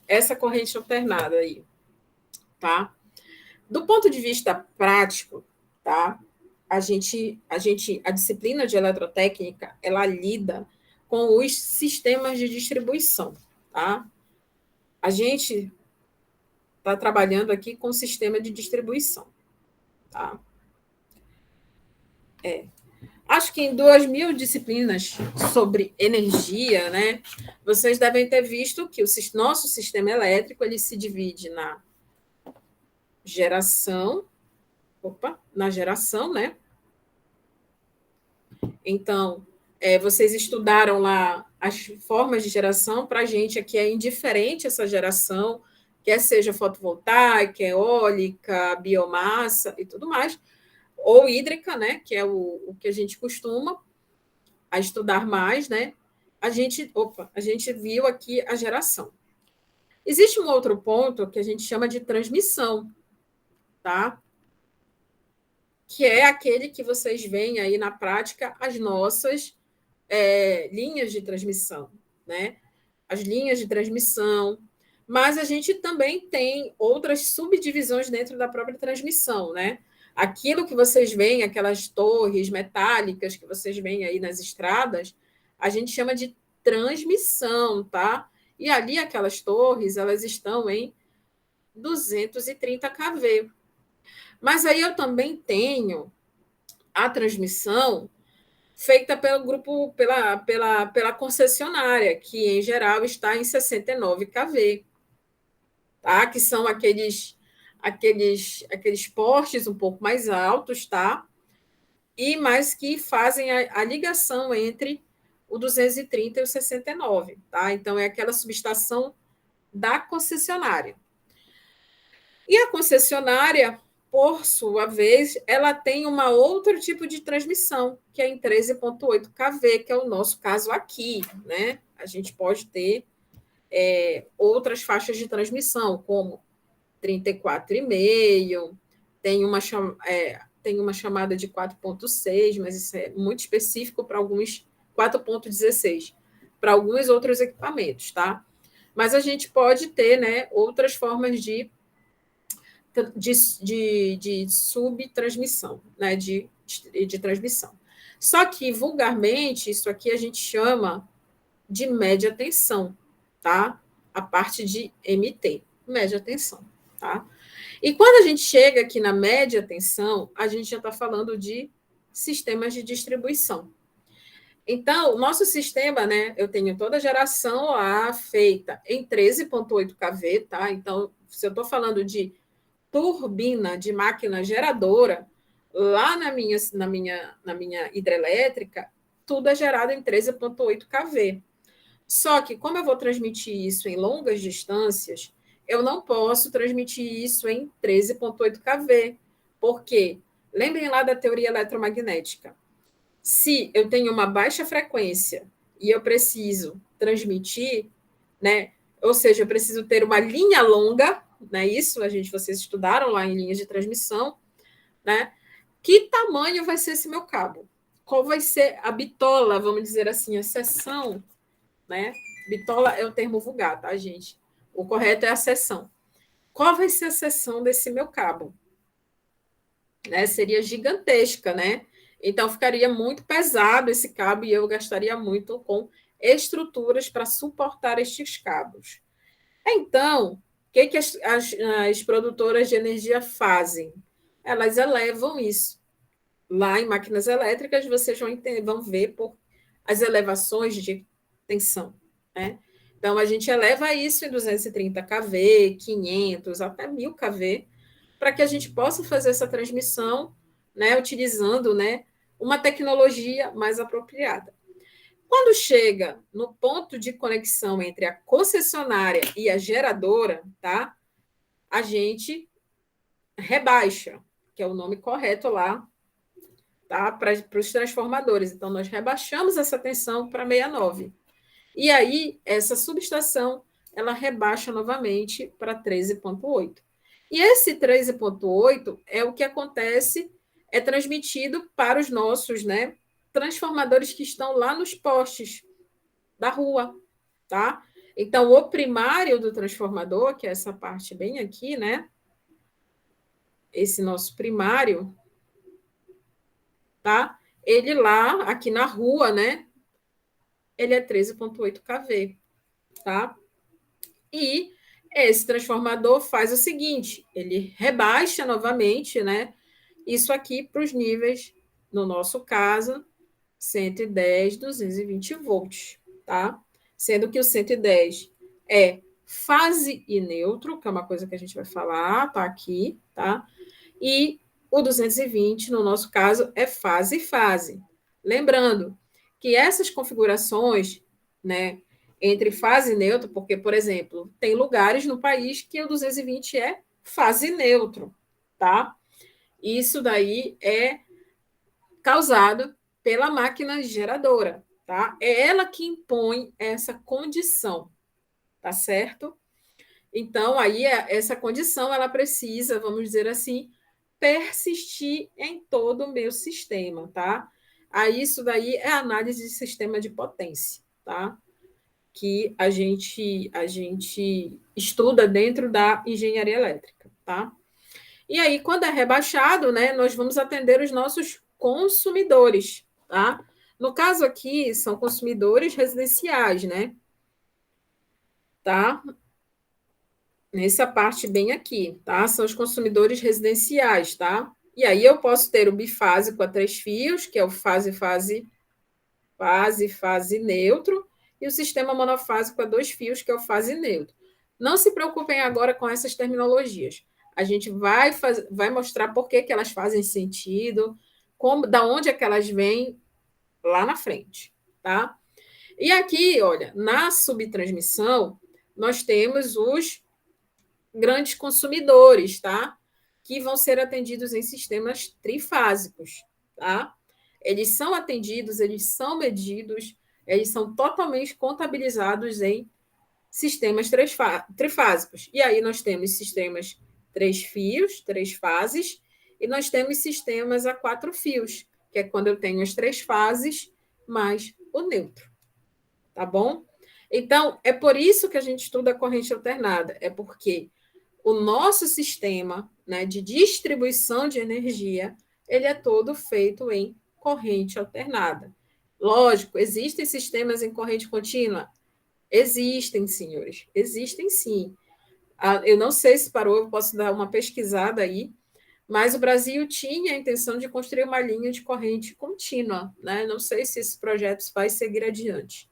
essa corrente alternada aí, tá? Do ponto de vista prático, tá? A disciplina de eletrotécnica, ela lida com os sistemas de distribuição, tá? A gente está trabalhando aqui com o sistema de distribuição, tá? Acho que em 2.000 disciplinas sobre energia, né, vocês devem ter visto que o nosso sistema elétrico ele se divide na geração, né? Então, vocês estudaram lá as formas de geração, para a gente aqui é indiferente essa geração, quer seja fotovoltaica, eólica, biomassa e tudo mais, ou hídrica, né, que é o que a gente costuma a estudar mais, né? A gente viu aqui a geração. Existe um outro ponto que a gente chama de transmissão, tá? Que é aquele que vocês veem aí na prática as nossas linhas de transmissão, né? As linhas de transmissão, mas a gente também tem outras subdivisões dentro da própria transmissão, né? Aquilo que vocês veem, aquelas torres metálicas que vocês veem aí nas estradas, a gente chama de transmissão, tá? E ali aquelas torres, elas estão em 230 kV. Mas aí eu também tenho a transmissão feita pelo grupo, pela concessionária, que em geral está em 69 kV, tá? Que são aqueles postes um pouco mais altos, tá? E mais que fazem a ligação entre o 230 e o 69, tá? Então é aquela subestação da concessionária. E a concessionária, por sua vez, ela tem uma outro tipo de transmissão, que é em 13,8 kV, que é o nosso caso aqui, né? A gente pode ter outras faixas de transmissão, como 34,5, tem uma chamada de 4,6, mas isso é muito específico para alguns 4,16, para alguns outros equipamentos, tá? Mas a gente pode ter, né, outras formas de subtransmissão, né, de transmissão. Só que, vulgarmente, isso aqui a gente chama de média tensão, tá? A parte de MT, média tensão, tá? E quando a gente chega aqui na média tensão, a gente já está falando de sistemas de distribuição. Então, o nosso sistema, né, eu tenho toda a geração lá feita em 13,8 kV, tá? Então, se eu estou falando de turbina de máquina geradora, lá na minha hidrelétrica, tudo é gerado em 13,8 kV. Só que, como eu vou transmitir isso em longas distâncias, eu não posso transmitir isso em 13,8 kV. Por quê? Lembrem lá da teoria eletromagnética. Se eu tenho uma baixa frequência e eu preciso transmitir, né? Ou seja, eu preciso ter uma linha longa, né? Isso vocês estudaram lá em linhas de transmissão, né? Que tamanho vai ser esse meu cabo? Qual vai ser a bitola, vamos dizer assim, a seção, né? Bitola é o termo vulgar, tá, gente? O correto é a seção. Qual vai ser a seção desse meu cabo? Né? Seria gigantesca, né? Então ficaria muito pesado esse cabo e eu gastaria muito com estruturas para suportar estes cabos. Então, o que as produtoras de energia fazem? Elas elevam isso. Lá em máquinas elétricas, vocês vão ver por as elevações de tensão, né? Então, a gente eleva isso em 230 kV, 500, até 1000 kV, para que a gente possa fazer essa transmissão, né, utilizando, né, uma tecnologia mais apropriada. Quando chega no ponto de conexão entre a concessionária e a geradora, tá? A gente rebaixa, que é o nome correto lá, tá? Para os transformadores. Então, nós rebaixamos essa tensão para 69. E aí, essa subestação, ela rebaixa novamente para 13,8. E esse 13,8 é o que acontece, é transmitido para os nossos, né, transformadores que estão lá nos postes da rua, tá? Então, o primário do transformador, que é essa parte bem aqui, né? Esse nosso primário, tá? Ele lá, aqui na rua, né? Ele é 13,8 kV, tá? E esse transformador faz o seguinte, ele rebaixa novamente, né? Isso aqui para os níveis, no nosso caso, 110, 220 volts, tá? Sendo que o 110 é fase e neutro, que é uma coisa que a gente vai falar, tá aqui, tá? E o 220, no nosso caso, é fase e fase. Lembrando que essas configurações, né, entre fase e neutro, porque, por exemplo, tem lugares no país que o 220 é fase neutro, tá? Isso daí é causado pela máquina geradora, tá? É ela que impõe essa condição, tá certo? Então, aí, essa condição, ela precisa, vamos dizer assim, persistir em todo o meu sistema, tá? Aí, isso daí é análise de sistema de potência, tá? Que a gente estuda dentro da engenharia elétrica, tá? E aí, quando é rebaixado, né, nós vamos atender os nossos consumidores, tá? No caso aqui, são consumidores residenciais, né? Tá? Nessa parte bem aqui, tá? São os consumidores residenciais, tá? E aí eu posso ter o bifásico a 3 fios, que é o fase neutro, e o sistema monofásico a 2 fios, que é o fase neutro. Não se preocupem agora com essas terminologias. A gente vai mostrar por que elas fazem sentido, da onde é que elas vêm lá na frente, tá? E aqui, olha, na subtransmissão, nós temos os grandes consumidores, tá? Que vão ser atendidos em sistemas trifásicos, tá? Eles são atendidos, eles são medidos, eles são totalmente contabilizados em sistemas trifásicos. E aí nós temos sistemas 3 fios, 3 fases, e nós temos sistemas a 4 fios, que é quando eu tenho as 3 fases mais o neutro. Tá bom? Então, é por isso que a gente estuda a corrente alternada, é porque o nosso sistema, né, de distribuição de energia, ele é todo feito em corrente alternada. Lógico, existem sistemas em corrente contínua? Existem, senhores, existem sim. Eu não sei se parou, eu posso dar uma pesquisada aí, mas o Brasil tinha a intenção de construir uma linha de corrente contínua, né? Não sei se esse projeto vai seguir adiante,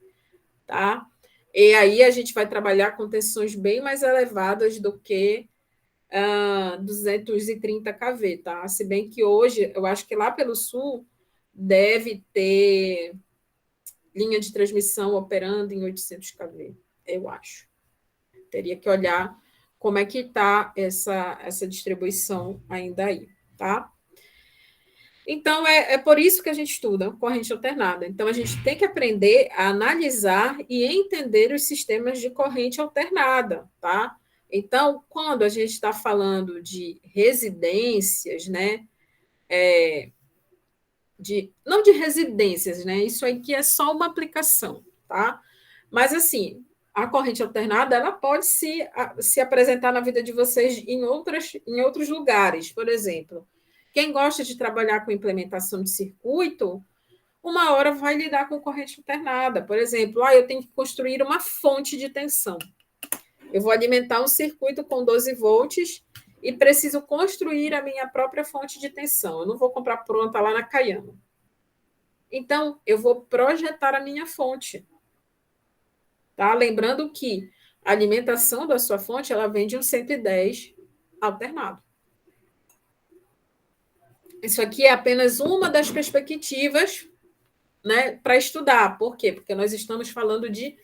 tá? E aí a gente vai trabalhar com tensões bem mais elevadas do que 230 kV, tá? Se bem que hoje, eu acho que lá pelo sul deve ter linha de transmissão operando em 800 kV, eu acho. Teria que olhar como é que está essa distribuição ainda aí, tá? Então, é por isso que a gente estuda corrente alternada. Então, a gente tem que aprender a analisar e entender os sistemas de corrente alternada, tá? Então, quando a gente está falando de residências, né? Não de residências, né? Isso aqui é só uma aplicação, tá? Mas, assim, a corrente alternada, ela pode se apresentar na vida de vocês em outros lugares. Por exemplo, quem gosta de trabalhar com implementação de circuito, uma hora vai lidar com corrente alternada. Por exemplo, eu tenho que construir uma fonte de tensão. Eu vou alimentar um circuito com 12 volts e preciso construir a minha própria fonte de tensão. Eu não vou comprar pronta lá na Caiama. Então, eu vou projetar a minha fonte. Tá? Lembrando que a alimentação da sua fonte, ela vem de um 110 alternado. Isso aqui é apenas uma das perspectivas, né, para estudar. Por quê? Porque nós estamos falando de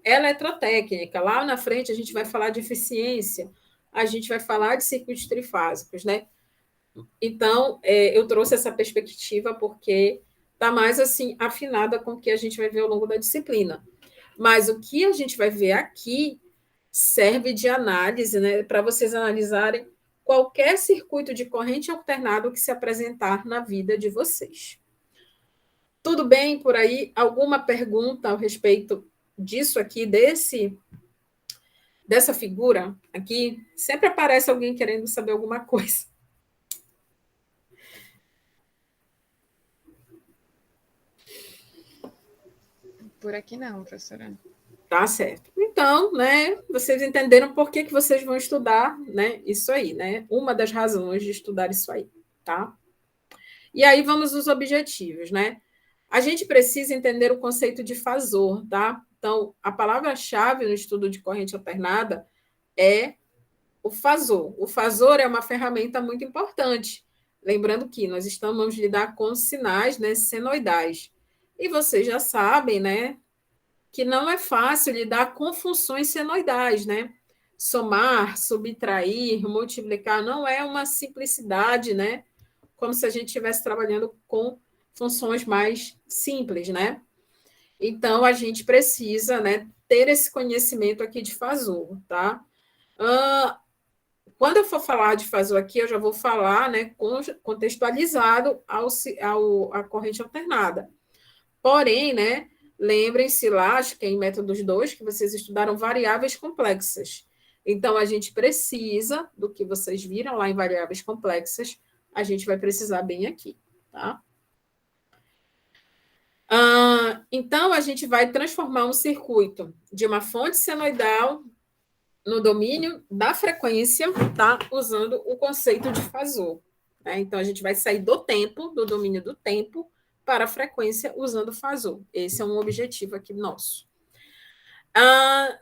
eletrotécnica. Lá na frente a gente vai falar de eficiência, a gente vai falar de circuitos trifásicos, né? Então, eu trouxe essa perspectiva porque está mais assim afinada com o que a gente vai ver ao longo da disciplina. Mas o que a gente vai ver aqui serve de análise, né, para vocês analisarem qualquer circuito de corrente alternado que se apresentar na vida de vocês. Tudo bem por aí? Alguma pergunta ao respeito disso aqui, dessa figura aqui? Sempre aparece alguém querendo saber alguma coisa. Por aqui não, professora. Tá certo. Então, né, vocês entenderam por que vocês vão estudar, né, isso aí, né? Uma das razões de estudar isso aí, tá? E aí vamos aos objetivos, né? A gente precisa entender o conceito de fasor, tá? Então, a palavra-chave no estudo de corrente alternada é o fasor. O fasor é uma ferramenta muito importante. Lembrando que nós estamos a lidar com sinais, né, senoidais. E vocês já sabem, né, que não é fácil lidar com funções senoidais, né? Somar, subtrair, multiplicar não é uma simplicidade, né? Como se a gente estivesse trabalhando com funções mais simples, né? Então, a gente precisa, né, ter esse conhecimento aqui de fasor, tá? Quando eu for falar de fasor aqui, eu já vou falar, né, contextualizado à corrente alternada. Porém, né, lembrem-se lá, acho que é em métodos 2, que vocês estudaram variáveis complexas. Então, a gente precisa do que vocês viram lá em variáveis complexas, a gente vai precisar bem aqui, tá? Então, a gente vai transformar um circuito de uma fonte senoidal no domínio da frequência, tá? Usando o conceito de fasor. Né? Então, a gente vai sair do tempo, do domínio do tempo, para a frequência usando fasor. Esse é um objetivo aqui nosso.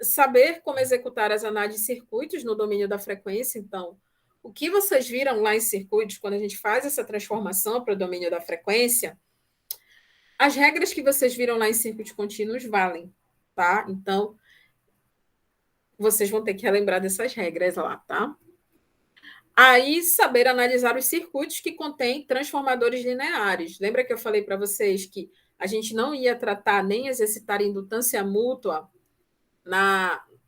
Saber como executar as análises de circuitos no domínio da frequência. Então, o que vocês viram lá em circuitos, quando a gente faz essa transformação para o domínio da frequência, as regras que vocês viram lá em circuitos contínuos valem, tá? Então, vocês vão ter que relembrar dessas regras lá, tá? Aí, saber analisar os circuitos que contêm transformadores lineares. Lembra que eu falei para vocês que a gente não ia tratar nem exercitar indutância mútua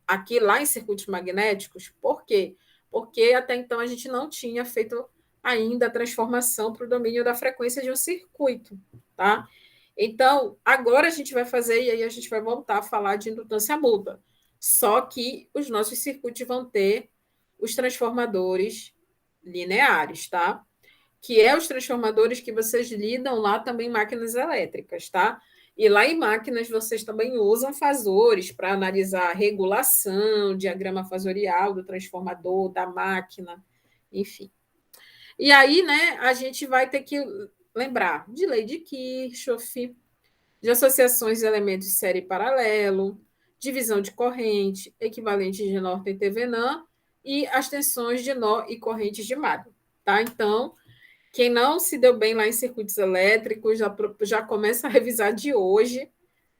aqui lá em circuitos magnéticos? Por quê? Porque até então a gente não tinha feito ainda a transformação para o domínio da frequência de um circuito, tá? Então, agora a gente vai fazer, e aí a gente vai voltar a falar de indutância mútua. Só que os nossos circuitos vão ter os transformadores lineares, tá? Que é os transformadores que vocês lidam lá também em máquinas elétricas, tá? E lá em máquinas vocês também usam fasores para analisar a regulação, diagrama fasorial do transformador, da máquina, enfim. E aí, né, a gente vai ter que lembrar de lei de Kirchhoff, de associações de elementos de série paralelo, divisão de corrente, equivalente de Norton e Thevenin, e as tensões de nó e correntes de Magno. Tá? Então, quem não se deu bem lá em circuitos elétricos, já começa a revisar de hoje,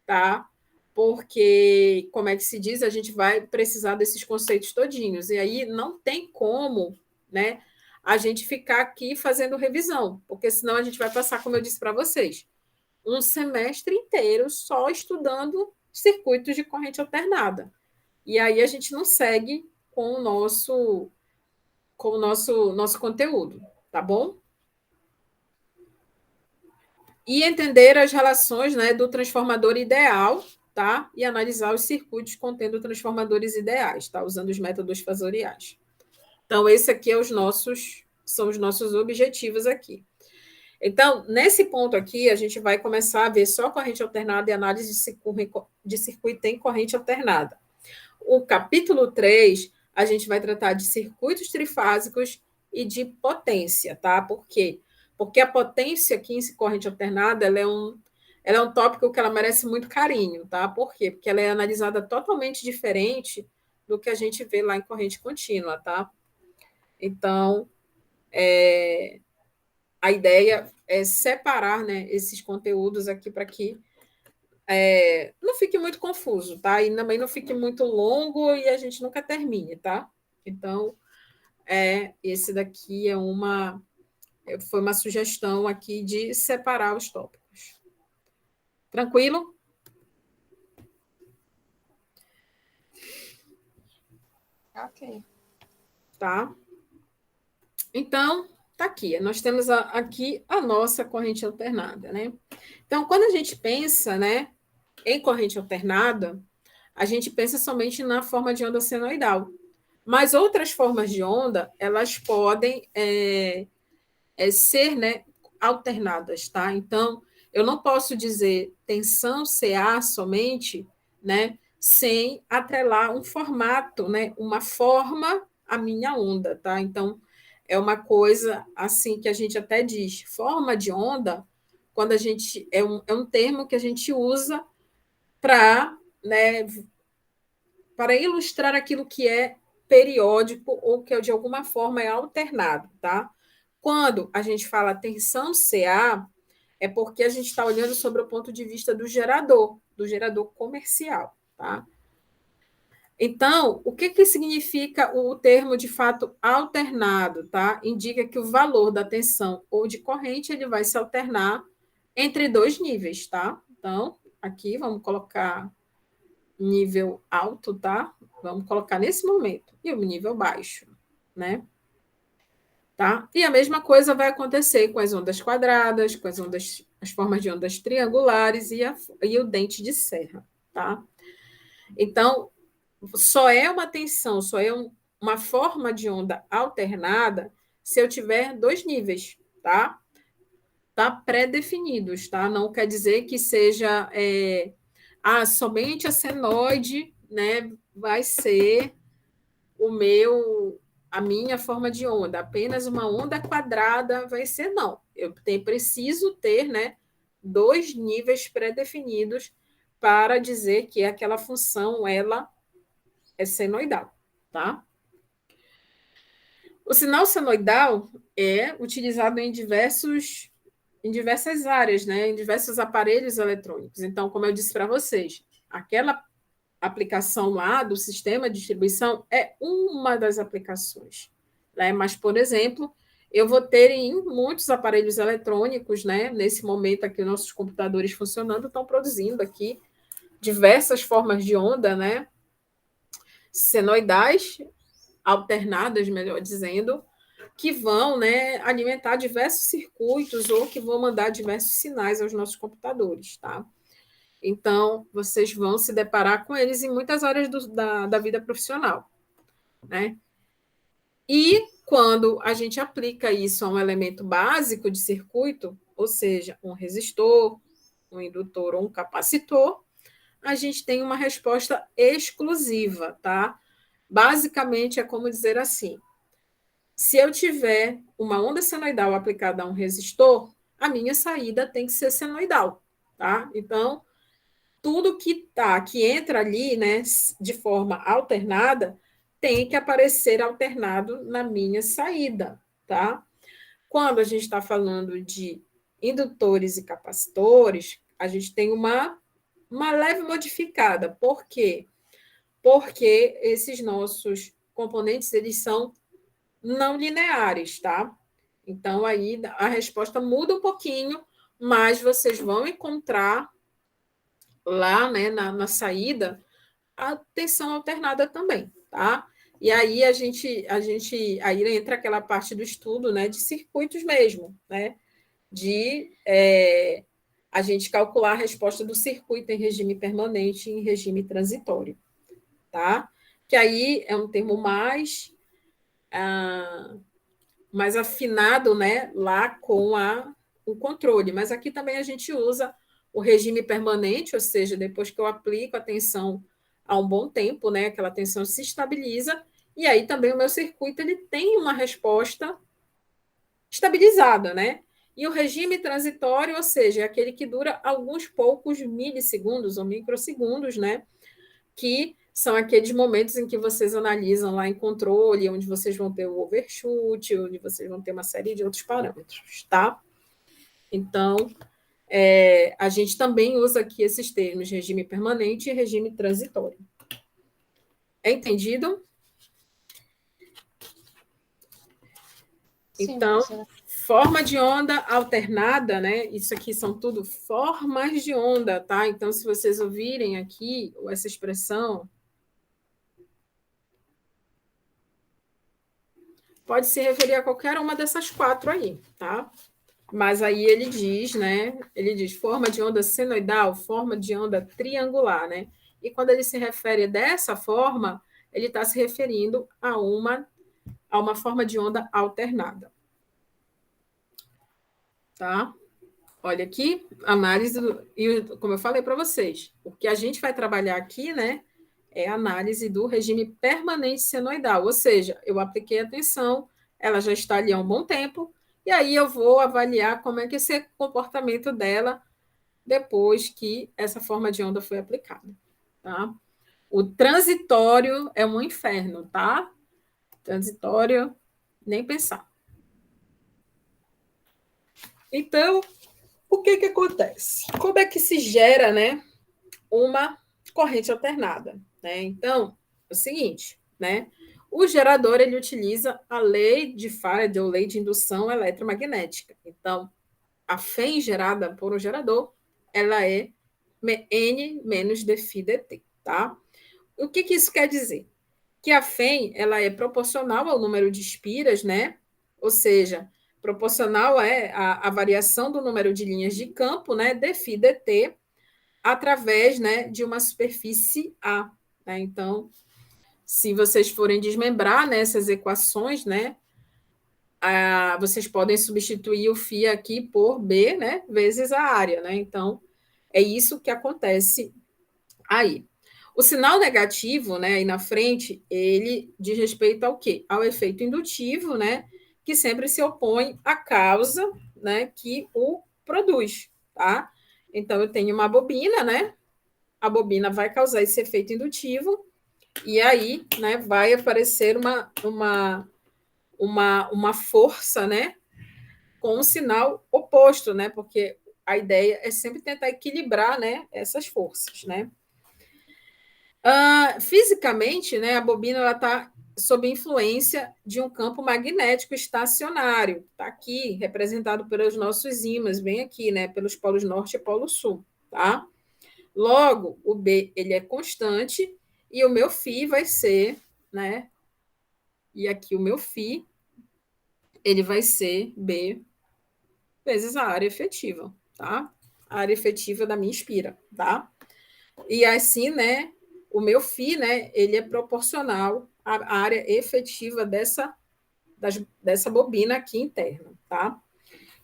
tá? Porque, como é que se diz, a gente vai precisar desses conceitos todinhos. E aí não tem como, né, a gente ficar aqui fazendo revisão, porque senão a gente vai passar, como eu disse para vocês, um semestre inteiro só estudando circuitos de corrente alternada. E aí a gente não segue com o nosso conteúdo, tá bom? E entender as relações, né, do transformador ideal, tá? E analisar os circuitos contendo transformadores ideais, tá? Usando os métodos fasoriais. Então, esse aqui são os nossos objetivos aqui. Então, nesse ponto aqui, a gente vai começar a ver só corrente alternada e análise de circuito em corrente alternada. O capítulo 3, a gente vai tratar de circuitos trifásicos e de potência, tá? Por quê? Porque a potência aqui em corrente alternada, ela é um tópico que ela merece muito carinho, tá? Por quê? Porque ela é analisada totalmente diferente do que a gente vê lá em corrente contínua, tá? Então, a ideia é separar, né, esses conteúdos aqui para que não fique muito confuso, tá? E também não fique muito longo e a gente nunca termine, tá? Então, esse daqui foi uma sugestão aqui de separar os tópicos. Tranquilo? Ok. Tá? Então, tá aqui. Nós temos aqui a nossa corrente alternada, né? Então, quando a gente pensa, né, em corrente alternada, a gente pensa somente na forma de onda senoidal. Mas outras formas de onda, elas podem ser, né, alternadas, tá? Então, eu não posso dizer tensão CA somente, né, sem atrelar um formato, né, uma forma à minha onda, tá? Então, é uma coisa assim que a gente até diz, forma de onda, quando a gente é um termo que a gente usa para, né, para ilustrar aquilo que é periódico ou que de alguma forma é alternado, tá? Quando a gente fala tensão CA, é porque a gente está olhando sobre o ponto de vista do gerador comercial, tá? Então, o que significa o termo de fato alternado, tá? Indica que o valor da tensão ou de corrente ele vai se alternar entre dois níveis, tá? Então, aqui vamos colocar nível alto, tá? Vamos colocar nesse momento. E o nível baixo, né? Tá? E a mesma coisa vai acontecer com as ondas quadradas, com as formas de ondas triangulares e o dente de serra, tá? Então, só é uma tensão, só é uma forma de onda alternada se eu tiver dois níveis, tá? Tá pré-definidos, tá? Não quer dizer que seja somente a senoide, né, vai ser a minha forma de onda, apenas uma onda quadrada vai ser não. Eu preciso ter, né, 2 níveis pré-definidos para dizer que aquela função ela é senoidal, tá? O sinal senoidal é utilizado em diversas áreas, né, em diversos aparelhos eletrônicos. Então, como eu disse para vocês, aquela aplicação lá do sistema de distribuição é uma das aplicações, né? Mas, por exemplo, eu vou ter em muitos aparelhos eletrônicos, né? Nesse momento aqui, nossos computadores funcionando estão produzindo aqui diversas formas de onda, né? Senoidais, alternadas, melhor dizendo, que vão, né, alimentar diversos circuitos ou que vão mandar diversos sinais aos nossos computadores, tá? Então, vocês vão se deparar com eles em muitas áreas da vida profissional, né? E quando a gente aplica isso a um elemento básico de circuito, ou seja, um resistor, um indutor ou um capacitor, a gente tem uma resposta exclusiva, tá? Basicamente, é como dizer assim: se eu tiver uma onda senoidal aplicada a um resistor, a minha saída tem que ser senoidal, tá? Então, tudo que entra ali, né, de forma alternada, tem que aparecer alternado na minha saída, tá? Quando a gente está falando de indutores e capacitores, a gente tem uma leve modificada. Por quê? Porque esses nossos componentes, eles são não lineares, tá? Então, aí a resposta muda um pouquinho, mas vocês vão encontrar lá, né, na saída, a tensão alternada também, tá? E aí aí entra aquela parte do estudo, né, de circuitos mesmo, né, de a gente calcular a resposta do circuito em regime permanente e em regime transitório, tá? Que aí é um termo mais afinado, né, lá com o controle, mas aqui também a gente usa o regime permanente, ou seja, depois que eu aplico a tensão há um bom tempo, né, aquela tensão se estabiliza, e aí também o meu circuito ele tem uma resposta estabilizada, né? E o regime transitório, ou seja, é aquele que dura alguns poucos milissegundos ou microsegundos, né? Que são aqueles momentos em que vocês analisam lá em controle, onde vocês vão ter o overshoot, onde vocês vão ter uma série de outros parâmetros, tá? Então, a gente também usa aqui esses termos, regime permanente e regime transitório. É entendido? Sim, Então, professora. forma de onda alternada, né? Isso aqui são tudo formas de onda, tá? Então, se vocês ouvirem aqui essa expressão, pode se referir a qualquer uma dessas 4 aí, tá? Mas aí ele diz, né? Ele diz forma de onda senoidal, forma de onda triangular, né? E quando ele se refere dessa forma, ele está se referindo a uma forma de onda alternada. Tá? Olha aqui, análise, e como eu falei para vocês, o que a gente vai trabalhar aqui, né, é a análise do regime permanente senoidal, ou seja, eu apliquei a tensão, ela já está ali há um bom tempo, e aí eu vou avaliar como é que esse comportamento dela depois que essa forma de onda foi aplicada, tá? O transitório é um inferno, tá? Transitório, nem pensar. Então, o que acontece? Como é que se gera, né, uma corrente alternada, né? Então, é o seguinte, né? O gerador ele utiliza a lei de Faraday, ou lei de indução eletromagnética. Então, a FEM gerada por um gerador, ela é N menos dφ dt, tá? O que isso quer dizer? Que a FEM ela é proporcional ao número de espiras, né? Ou seja, proporcional é a variação do número de linhas de campo, né? Dφ dt, através, né, de uma superfície A, né? Então, se vocês forem desmembrar nessas equações, né, vocês podem substituir o φ aqui por B, né, vezes a área, né? Então, é isso que acontece aí. O sinal negativo, né, aí na frente, ele diz respeito ao quê? Ao efeito indutivo, né, que sempre se opõe à causa, né, que o produz, tá? Então, eu tenho uma bobina, né? A bobina vai causar esse efeito indutivo, e aí, né, vai aparecer uma força, né, com um sinal oposto, né? Porque a ideia é sempre tentar equilibrar, né, essas forças, né? Fisicamente, né, a bobina está sob influência de um campo magnético estacionário. Está aqui, representado pelos nossos ímãs, bem aqui, né, pelos polos norte e polo sul, tá? Logo, o B ele é constante e o meu φ vai ser, né? E aqui o meu φ ele vai ser B vezes a área efetiva, tá? A área efetiva da minha espira, tá? E assim, né, o meu φ, né, ele é proporcional à área efetiva dessa bobina aqui interna, tá?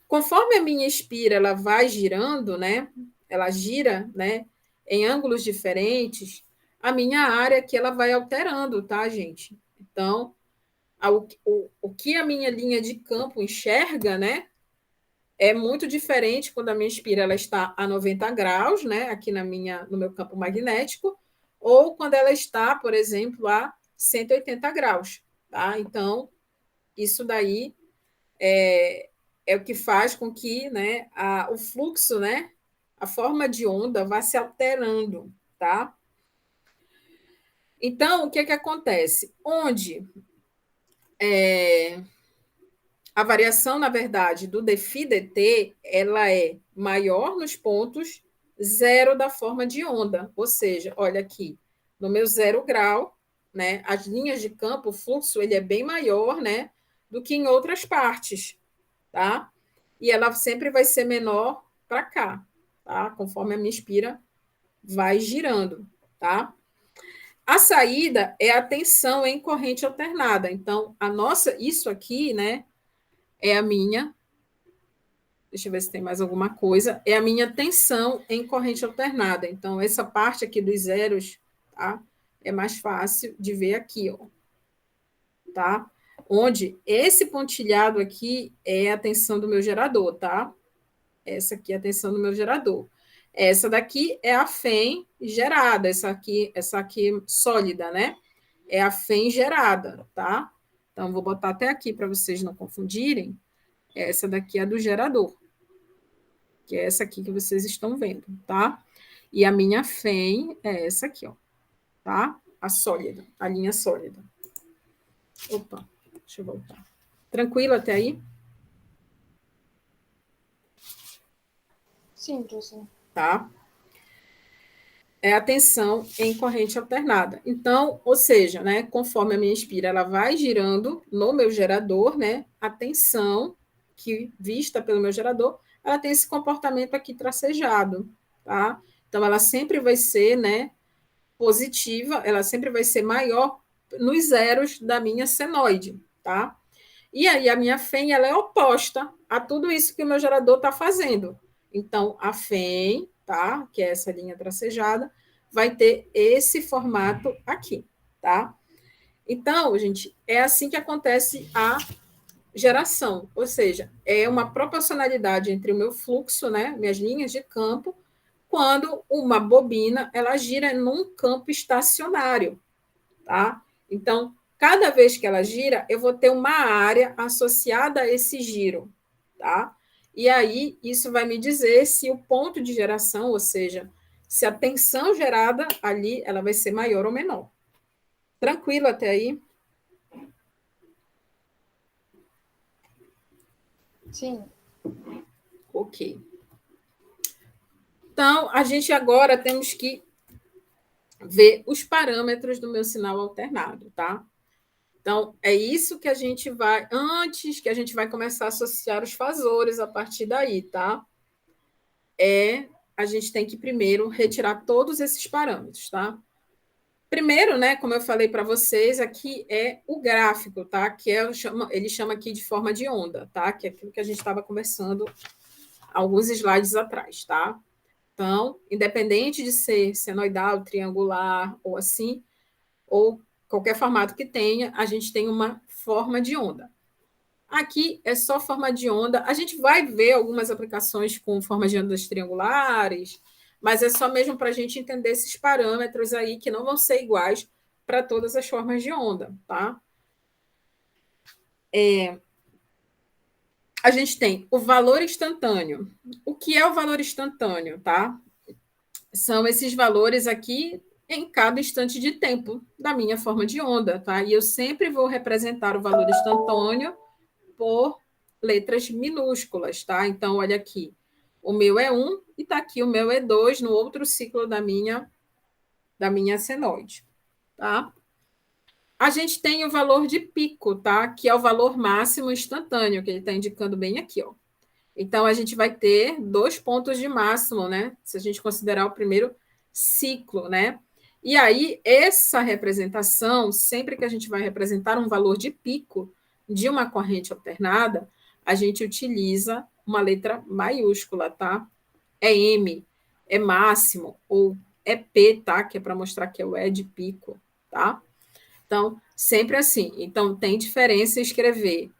Conforme a minha espira ela vai girando, né, ela gira, né, em ângulos diferentes, a minha área aqui ela vai alterando, tá, gente? Então, o que a minha linha de campo enxerga, né, é muito diferente quando a minha espira ela está a 90 graus, né, aqui no meu campo magnético, ou quando ela está, por exemplo, a 180 graus, tá? Então, isso daí é o que faz com que, né, o fluxo, né, a forma de onda vá se alterando, tá? Então, o que acontece? Onde a variação, na verdade, do dφ/dt, ela é maior nos pontos zero da forma de onda. Ou seja, olha aqui, no meu 0 grau, né, as linhas de campo, o fluxo ele é bem maior, né, do que em outras partes, tá? E ela sempre vai ser menor para cá, tá? Conforme a minha espira vai girando, tá? A saída é a tensão em corrente alternada. Então, isso aqui, né, é a minha. Deixa eu ver se tem mais alguma coisa. É a minha tensão em corrente alternada. Então, essa parte aqui dos zeros, tá? É mais fácil de ver aqui, ó. Tá? Onde esse pontilhado aqui é a tensão do meu gerador, tá? Essa aqui é a tensão do meu gerador. Essa daqui é a FEM gerada, essa aqui sólida, né? É a FEM gerada, tá? Então, vou botar até aqui para vocês não confundirem. Essa daqui é a do gerador, que é essa aqui que vocês estão vendo, tá? E a minha FEM é essa aqui, ó, tá? A sólida, a linha sólida. Opa, deixa eu voltar. Tranquilo até aí? Sim, professor. Tá? É a tensão em corrente alternada. Então, ou seja, né, conforme a minha espira ela vai girando no meu gerador, né, a tensão que vista pelo meu gerador, ela tem esse comportamento aqui tracejado, tá? Então, ela sempre vai ser, né, positiva, ela sempre vai ser maior nos zeros da minha senoide, tá? E aí a minha FEM ela é oposta a tudo isso que o meu gerador está fazendo. Então, a FEM, tá? Que é essa linha tracejada, vai ter esse formato aqui, tá? Então, gente, é assim que acontece a geração, ou seja, é uma proporcionalidade entre o meu fluxo, né, minhas linhas de campo, quando uma bobina ela gira num campo estacionário, tá? Então, cada vez que ela gira, eu vou ter uma área associada a esse giro, tá? E aí, isso vai me dizer se o ponto de geração, ou seja, se a tensão gerada ali, ela vai ser maior ou menor. Tranquilo até aí? Sim. Ok. Então, a gente agora temos que ver os parâmetros do meu sinal alternado, tá? Então, é isso que a gente vai, antes que a gente vai começar a associar os fasores a partir daí, tá? A gente tem que primeiro retirar todos esses parâmetros, tá? Primeiro, né, como eu falei para vocês, aqui é o gráfico, tá? Que ele chama aqui de forma de onda, tá? Que é aquilo que a gente estava conversando alguns slides atrás, tá? Então, independente de ser senoidal, triangular ou assim, ou qualquer formato que tenha, a gente tem uma forma de onda. Aqui é só forma de onda. A gente vai ver algumas aplicações com formas de ondas triangulares, mas é só mesmo para a gente entender esses parâmetros aí que não vão ser iguais para todas as formas de onda, tá? A gente tem o valor instantâneo. O que é o valor instantâneo, tá? São esses valores aqui em cada instante de tempo da minha forma de onda, tá? E eu sempre vou representar o valor instantâneo por letras minúsculas, tá? Então, olha aqui. O meu é 1 e tá aqui o meu é 2 no outro ciclo da minha senoide, tá? A gente tem o valor de pico, tá? Que é o valor máximo instantâneo, que ele está indicando bem aqui, ó. Então, a gente vai ter 2 pontos de máximo, né? Se a gente considerar o primeiro ciclo, né? E aí, essa representação, sempre que a gente vai representar um valor de pico de uma corrente alternada, a gente utiliza uma letra maiúscula, tá? É M, é máximo, ou é P, tá? Que é para mostrar que é o E de pico, tá? Então, sempre assim. Então, tem diferença escrever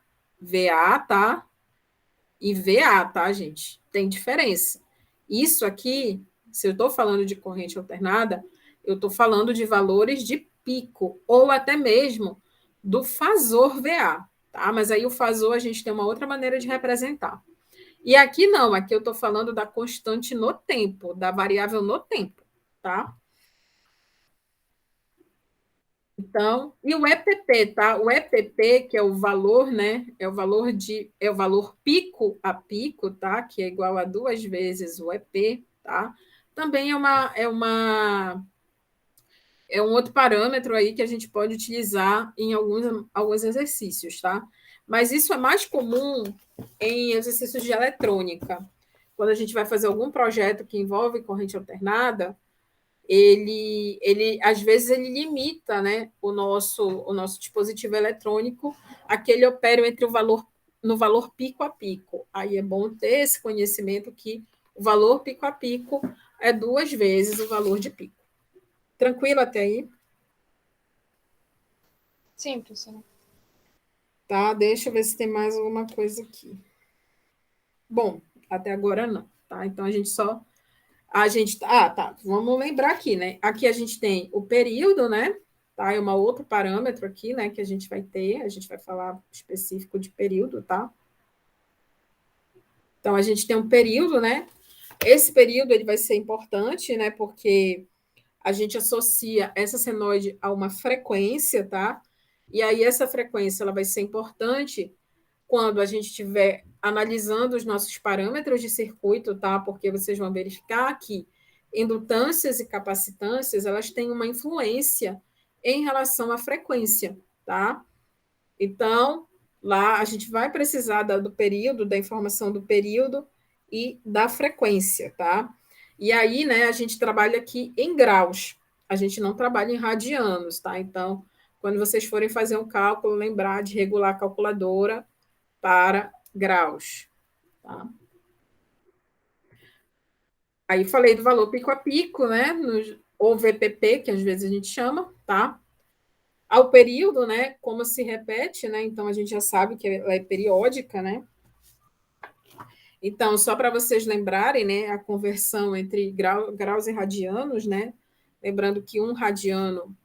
VA, tá? E VA, tá, gente? Tem diferença. Isso aqui, se eu estou falando de corrente alternada, eu estou falando de valores de pico, ou até mesmo do fasor VA, tá? Mas aí o fasor a gente tem uma outra maneira de representar. E aqui não, aqui eu estou falando da constante no tempo, da variável no tempo, tá? Então, e o EPP, tá? O EPP, que é o valor, né? É o valor pico a pico, tá? Que é igual a 2 vezes o EP, tá? Também é um outro parâmetro aí que a gente pode utilizar em alguns exercícios, tá? Mas isso é mais comum em exercícios de eletrônica. Quando a gente vai fazer algum projeto que envolve corrente alternada, ele às vezes ele limita, né, o nosso dispositivo eletrônico a que ele opere entre no valor pico a pico. Aí é bom ter esse conhecimento que o valor pico a pico é 2 vezes o valor de pico. Tranquilo até aí? Sim, professora. Tá, deixa eu ver se tem mais alguma coisa aqui. Bom, até agora não, tá? Então tá, vamos lembrar aqui, né? Aqui a gente tem o período, né? Tá? É um outro parâmetro aqui, né, que a gente vai falar específico de período, tá? Então a gente tem um período, né? Esse período ele vai ser importante, né, porque a gente associa essa senoide a uma frequência, tá? E aí essa frequência ela vai ser importante quando a gente estiver analisando os nossos parâmetros de circuito, tá? Porque vocês vão verificar que indutâncias e capacitâncias, elas têm uma influência em relação à frequência, tá? Então, lá a gente vai precisar do período, da informação do período e da frequência, tá? E aí, né, a gente trabalha aqui em graus, a gente não trabalha em radianos, tá? Então, quando vocês forem fazer um cálculo, lembrar de regular a calculadora para graus. Tá? Aí falei do valor pico a pico, né? Ou VPP, que às vezes a gente chama, tá? Ao período, né? Como se repete, né? Então a gente já sabe que ela é periódica, né? Então, só para vocês lembrarem, né? A conversão entre graus e radianos, né? Lembrando que um radiano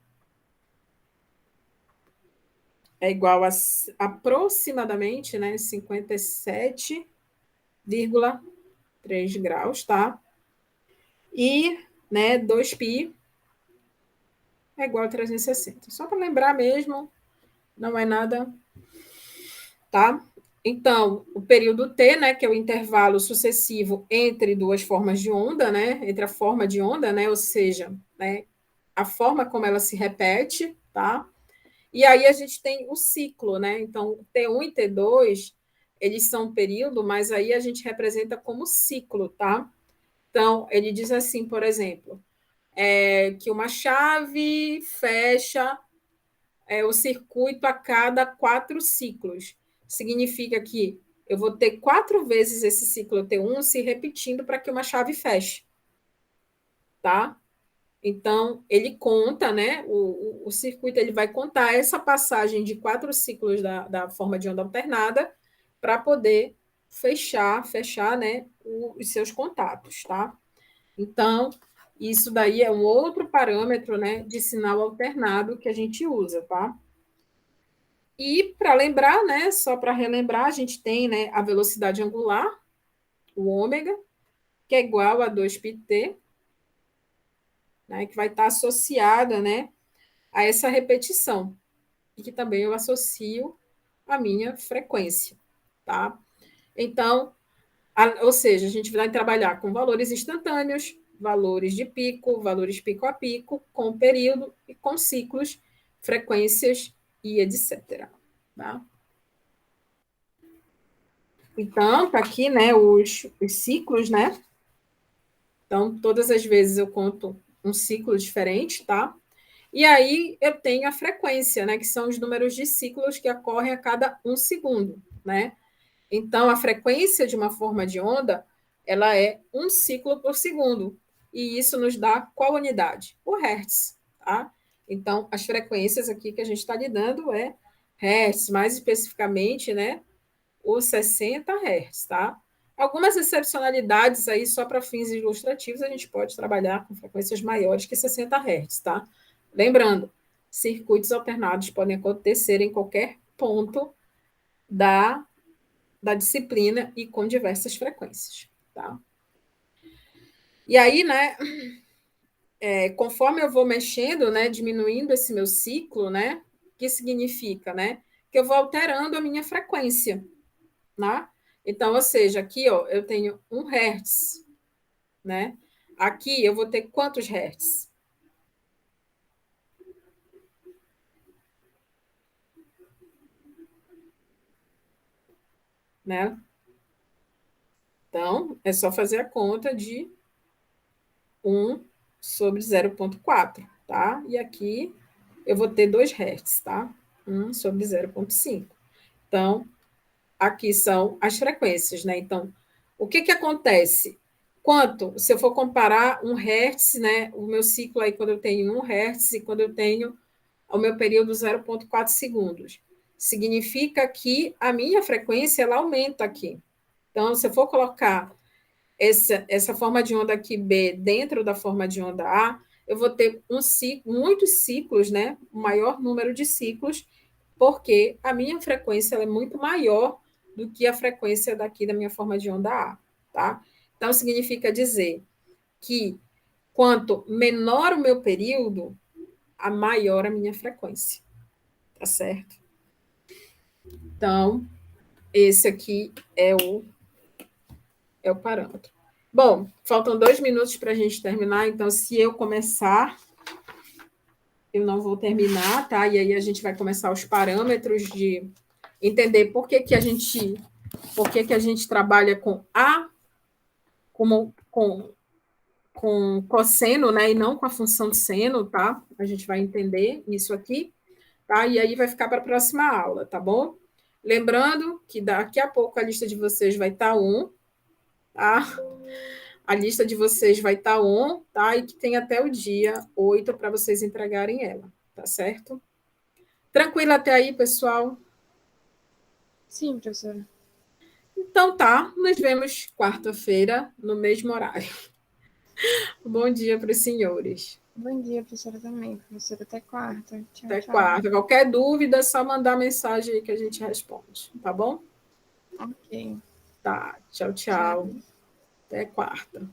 é igual a aproximadamente, né? 57,3 graus, tá? E, né, 2π é igual a 360. Só para lembrar mesmo, não é nada, tá? Então, o período T, né, que é o intervalo sucessivo entre duas formas de onda, né, entre a forma de onda, né, ou seja, né, a forma como ela se repete, tá? E aí a gente tem o ciclo, né? Então, T1 e T2, eles são período, mas aí a gente representa como ciclo, tá? Então, ele diz assim, por exemplo, que uma chave fecha o circuito a cada 4 ciclos. Significa que eu vou ter 4 vezes esse ciclo T1 se repetindo para que uma chave feche. tá? Então, ele conta, né? O circuito ele vai contar essa passagem de 4 ciclos da forma de onda alternada para poder fechar, né, os seus contatos, tá? Então, isso daí é um outro parâmetro, né, de sinal alternado que a gente usa, tá? E para lembrar, né, só para relembrar, a gente tem, né, a velocidade angular, o ômega, que é igual a 2πt, né, que vai estar associada, né, a essa repetição, e que também eu associo a minha frequência, tá? Então, ou seja, a gente vai trabalhar com valores instantâneos, valores de pico, valores pico a pico, com período e com ciclos, frequências e etc. Tá? Então, tá aqui, né, os ciclos, né? Então, todas as vezes eu conto um ciclo diferente, tá? E aí eu tenho a frequência, né, que são os números de ciclos que ocorrem a cada 1 segundo, né? Então, a frequência de uma forma de onda, ela é 1 ciclo por segundo. E isso nos dá qual unidade? O Hertz, tá? Então, as frequências aqui que a gente está lidando é Hertz, mais especificamente, né, os 60 Hz, tá? Algumas excepcionalidades aí, só para fins ilustrativos, a gente pode trabalhar com frequências maiores que 60 Hz, tá? Lembrando, circuitos alternados podem acontecer em qualquer ponto da disciplina e com diversas frequências, tá? E aí, né, conforme eu vou mexendo, né, diminuindo esse meu ciclo, né, que significa, né, que eu vou alterando a minha frequência, né? Então, ou seja, aqui, ó, eu tenho 1 Hz, né? Aqui eu vou ter quantos Hertz? Né? Então, é só fazer a conta de 1 sobre 0,4, tá? E aqui eu vou ter 2 Hz, tá? 1 sobre 0,5. Então, aqui são as frequências, né? Então, o que que acontece? Se eu for comparar 1 Hz, né? O meu ciclo aí, quando eu tenho 1 Hz e quando eu tenho o meu período 0,4 segundos, significa que a minha frequência, ela aumenta aqui. Então, se eu for colocar essa forma de onda aqui B dentro da forma de onda A, eu vou ter muitos ciclos, né? Um maior número de ciclos, porque a minha frequência ela é muito maior do que a frequência daqui da minha forma de onda A, tá? Então, significa dizer que quanto menor o meu período, a maior a minha frequência, tá certo? Então, esse aqui é o parâmetro. Bom, faltam 2 minutos para a gente terminar, então, se eu começar, eu não vou terminar, tá? E aí a gente vai começar os parâmetros de entender por que que a gente trabalha com A como com cosseno, né? E não com a função de seno, tá? A gente vai entender isso aqui, tá? E aí vai ficar para a próxima aula, tá bom? Lembrando que daqui a pouco a lista de vocês vai estar on, tá? A lista de vocês vai estar on, tá? E que tem até o dia 8 para vocês entregarem ela, tá certo? Tranquilo até aí, pessoal? Sim, professora. Então tá, nos vemos quarta-feira, no mesmo horário. Bom dia para os senhores. Bom dia, professora, também. Professora, até quarta. Tchau, Até tchau. quarta. Qualquer dúvida, é só mandar mensagem aí que a gente responde, tá bom? Ok. Tá, tchau, Tchau. tchau. Até quarta.